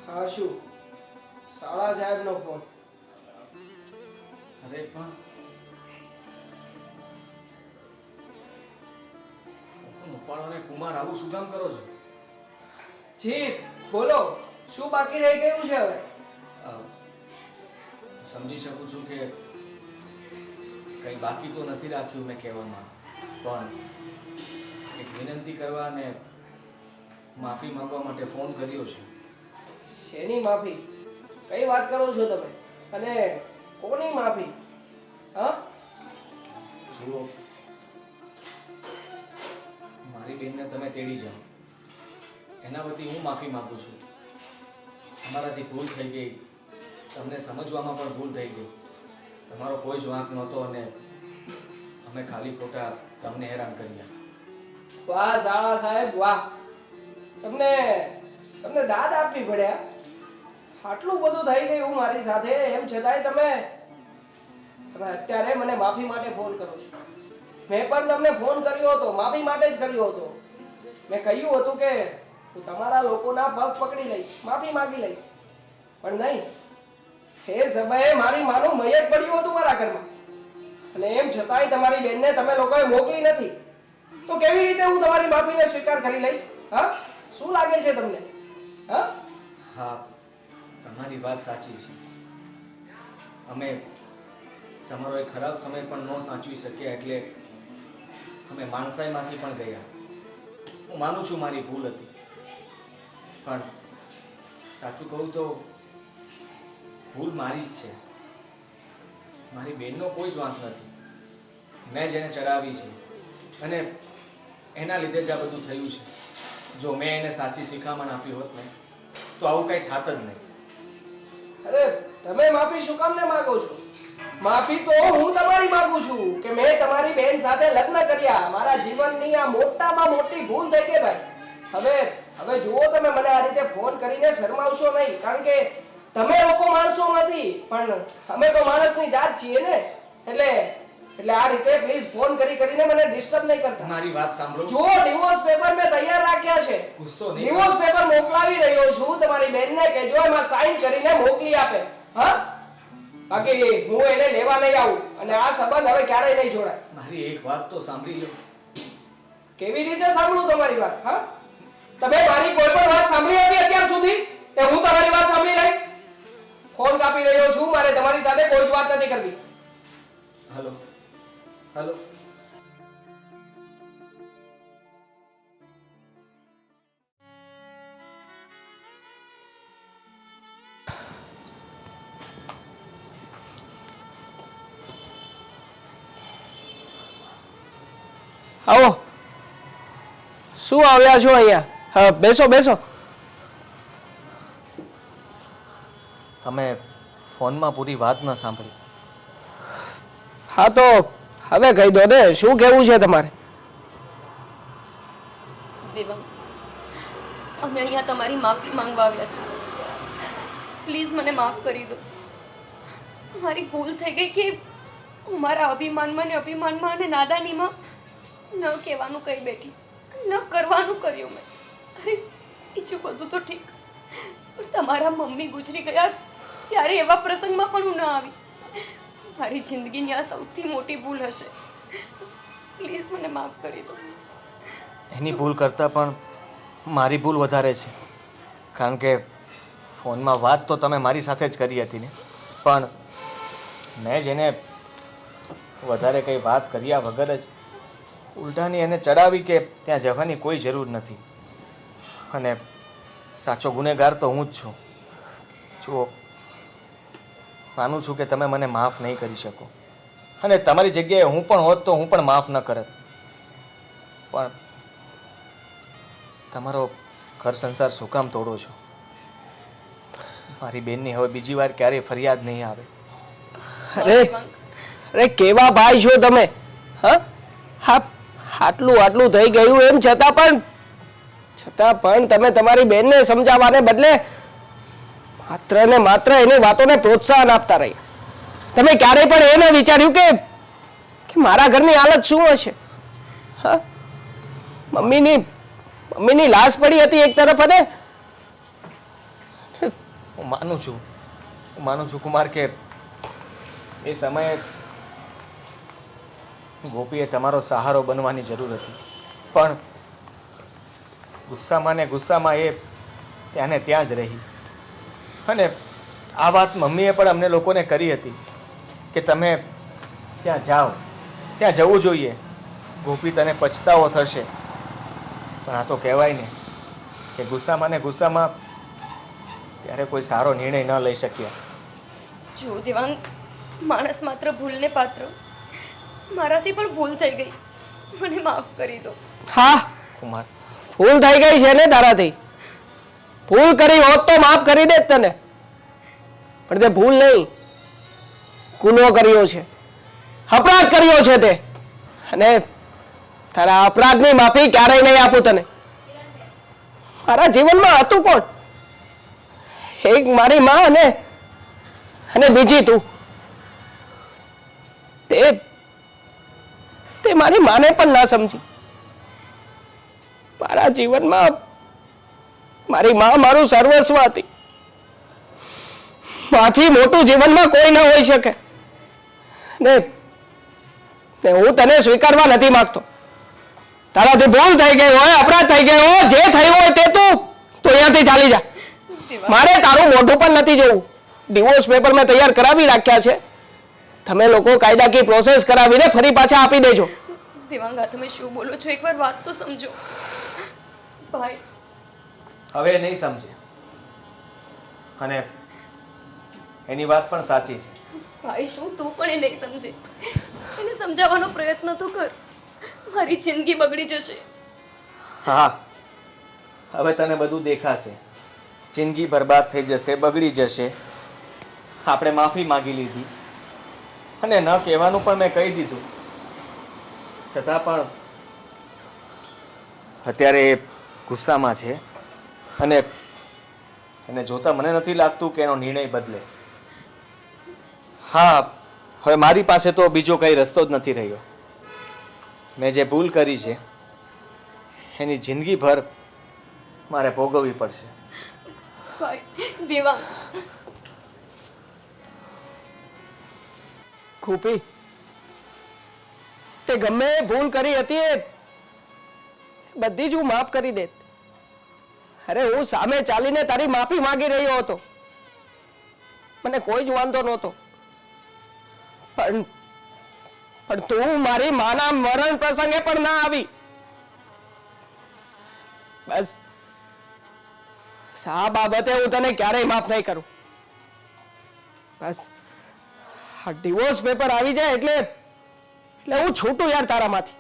હા, શું શાળા સાહેબનો ફોન? અરે પણ પપ્પાનો ને કુમાર આવું શું કામ કરો છો? જી બોલો, શું બાકી રહી ગયું છે હવે? સમજી શકું છું કે કંઈ બાકી તો નથી રાખ્યું મેં કહેવામાં, પણ એક વિનંતી કરવા અને માફી માંગવા માટે ફોન કર્યો છે. શેની માફી? કઈ વાત કરો છો તમે? અને કોની માફી? હા, જુઓ, મારી બેનને તમે તેડી જાઓ એના વતી હું માફી માંગુ છું. અમારાથી ભૂલ થઈ ગઈ, તમને સમજવામાં પણ ભૂલ થઈ ગઈ. તમારો કોઈ જ વાંક નહોતો અને અમે ખાલી ખોટા તમને હેરાન કર્યા. વાહ શાળા સાહેબ વાહ, તમને દાદ આપવી પડ્યા. આટલું બધું થઈ ગયું મારી સાથે, એમ છતાંય તમે અત્યારે મને માફી માટે ફોન કરો છો. મેં પણ તમને ફોન કર્યો હતો, માફી માટે જ કર્યો હતો. મેં કહ્યું હતું કે હું તમારા લોકોના પગ પકડી લઈશ, માફી માંગી લઈશ, પણ નહીં. એ સમયે મારી માનું મયત પડ્યું હતું મારા ઘરમાં, અને એમ છતાંય તમારી બેનને તમે લોકોએ મોકલી નથી. તો કેવી રીતે હું તમારી માફીને સ્વીકાર કરી લઈશ? હા, શું લાગે છે તમને? હા, હા, તમારી વાત સાચી છે. અમે તમારો એક ખરાબ સમય પણ ન સાચવી શક્યા, એટલે અમે માણસાઈમાંથી પણ ગયા. હું માનું છું મારી ભૂલ હતી, પણ સાચું કહું તો ભૂલ મારી જ છે. મારી બેનનો કોઈ જ વાંક નથી. મેં જેને ચડાવી છે અને એના લીધે જ આ બધું થયું છે. જો મેં એને સાચી શિખામણ આપી હોત ને તો આવું કંઈ થાત જ નહીં. અરે તમે માફી શું કામ ને માંગો છો? માફી તો હું તમારી માંગુ છું કે મેં તમારી બેન સાથે લગ્ન કર્યા. મારા જીવનની આ મોટામાં મોટી ભૂલ થઈ ગઈ ભાઈ. હવે જુઓ, તમે મને આ રીતે ફોન કરીને શરમાવશો નહીં, કારણ કે તમે લોકો માણસો નથી, પણ અમે તો માણસની જાત છીએ ને. એટલે આ રીતે પ્લીઝ ફોન કરીને મને ડિસ્ટર્બ નહીં કરતા. મારી વાત સાંભળો. જો ડિવોર્સ પેપર મેં તૈયાર રાખ્યા છે, ગુસ્સો નહીં. ડિવોર્સ પેપર મોકલાવી રહ્યો છું. તમારી બેનને કહેજો એમાં સાઈન કરીને મોકલી આપે. હા, બાકી હું એને લેવા નહીં આવું, અને આ સંબંધ હવે ક્યારેય નહીં જોડાય. મારી એક વાત તો સાંભળી લો. કેવી રીતે સાંભળું તમારી વાત? હા, તમે મારી કોઈ પણ વાત સાંભળી હતી અત્યાર સુધી કે હું તમારી વાત સાંભળી લઈશ? ફોન કાપી રહ્યો છું, મારે તમારી સાથે કોઈ જ વાત નથી કરવી. Hello hello. આવો, શું આવ્યા છો અહીંયા? હા, બેસો બેસો. તમે ફોનમાં પૂરી વાત ન સાંભળી. હા, તો હવે કહી દો ને, શું કહેવું છે તમારે? દેવાંગ, અમે અહીંયા તમારી માફી માંગવા આવ્યા છીએ. પ્લીઝ મને માફ કરી દો. મારી ભૂલ થઈ ગઈ કે હું મારા અભિમાનમાં અને નાદાનીમાં ન કહેવાનું કહી બેઠી, ન કરવાનું કર્યું મેં. અરે બીજું બધું તો ઠીક, પણ તમારા મમ્મી ગુજરી ગયા ત્યારે એવા પ્રસંગમાં પણ હું ન આવી. મારી જિંદગીની આ સૌથી મોટી ભૂલ હશે. પ્લીઝ મને માફ કરી દો. એની ભૂલ કરતાં પણ મારી ભૂલ વધારે છે, કારણ કે ફોનમાં વાત તો તમે મારી સાથે જ કરી હતી ને, પણ મેં જેને વધારે કંઈ વાત કર્યા વગર જ ઉલટાની એને ચડાવી કે ત્યાં જવાની કોઈ જરૂર નથી. અને સાચો ગુનેગાર તો હું જ છું. જુઓ, માનું છું કે તમે મને માફ નહીં કરી શકો, અને તમારી જગ્યાએ હું પણ હોત તો હું પણ માફ ન કરત. પણ તમારો ઘર સંસાર શું કામ તોડો છો? મારી બેનની હવે બીજી વાર ક્યારેય ફરિયાદ નહીં આવે. અરે કેવા ભાઈ છો તમે? હા, આટલું થઈ ગયું એમ છતાં પણ તમે તમારી બેનને સમજાવવાને બદલે માત્ર ને માત્ર એની વાતોને પ્રોત્સાહન આપતા રહ્યા. તમે ક્યારેય પણ એ ન વિચાર્યું કે મારા ઘરની હાલત શું હશે? હા, મમ્મીની લાશ પડી હતી એક તરફ, અને હું માનું છું કુમાર કે એ સમયે ગોપીએ તમારો સહારો બનવાની જરૂર હતી, પણ ગુસ્સામાં ને ગુસ્સામાં એ ત્યાંને ત્યાં જ રહી. અને આ વાત મમ્મીએ પણ અમને લોકોને કરી હતી કે તમે ત્યાં જાઓ, ત્યાં જવું જોઈએ. ગોપી તને પછતાવો થશે. પણ આ તો કહેવાય ને કે ગુસ્સામાં ને ગુસ્સામાં ત્યારે કોઈ સારો નિર્ણય ન લઈ શક્યા. જો દેવાંગ, માણસ માત્ર ભૂલને પાત્ર. મારાથી પણ ભૂલ થઈ ગઈ, મને માફ કરી દો. હા, કુમાર, ભૂલ થઈ ગઈ છે ને તારાથી. ભૂલ કરી હોત તો માફ કરી દે તને, પણ તે ભૂલ નહીં, ગુનો કર્યો છે, અપરાધ કર્યો છે તે. અને તારા અપરાધની માફી ક્યારેય નહીં આપું તને. મારા જીવનમાં હતું કોણ? એક મારી માં અને બીજી તું. તે મારી માને પણ ના સમજી. મારા જીવનમાં મારી માં મારું સર્વસ્વ હતી. માથી મોટું જીવનમાં કોઈ ન હોઈ શકે. ને હું તને સ્વીકારવા નથી માંગતો. તારાથી ભૂલ થઈ ગઈ હોય, અપરાધ થઈ ગયો હોય, જે થયું હોય તે તું અહીંયાથી ચાલી જા. મારે તારું મોઢું પણ નથી જોવું. ડિવોર્સ પેપર મેં તૈયાર કરાવી રાખ્યા છે. તમે લોકો કાયદાકીય પ્રોસેસ કરાવીને ફરી પાછા આપી દેજો. દેવાંગા, તમે શું બોલો છો? એકવાર વાત તો સમજો. ભાઈ, હવે નહીં સમજે. અને એની વાત પણ સાચી છે. ભાઈ, શું તું પણ એ નહીં સમજે? એને સમજાવવાનો પ્રયત્ન તો કર. મારી જિંદગી બગડી જશે. હા, હવે તને બધું દેખાશે. જિંદગી બરબાદ થઈ જશે, બગડી જશે. આપણે માફી માંગી લીધી અને ન કહેવાનું પણ મેં કહી દીધું. છતાં પણ અત્યારે એ ગુસ્સામાં છે અને એને જોતા મને નથી લાગતું કે એનો નિર્ણય બદલે. હા, હવે મારી પાસે તો બીજો કઈ રસ્તો જ નથી રહ્યો. મેં જે ભૂલ કરી છે એની જિંદગીભર મારે ભોગવવી પડશે. ભાઈ, દેવાંગ, ખૂપી, તે ગમે એ ભૂલ કરી હતી એ બધી જ હું માફ કરી દેત. અરે, હું સામે ચાલીને તારી માફી માંગી રહ્યો હતો, મને કોઈ જ વાંધો નહોતો. પણ તું મારી માના મરણ પ્રસંગે પણ ના આવી. બસ આ બાબતે હું તને ક્યારેય માફ નહીં કરું. બસ આ ડિવોર્સ પેપર આવી જાય એટલે હું છૂટું યાર તારામાંથી.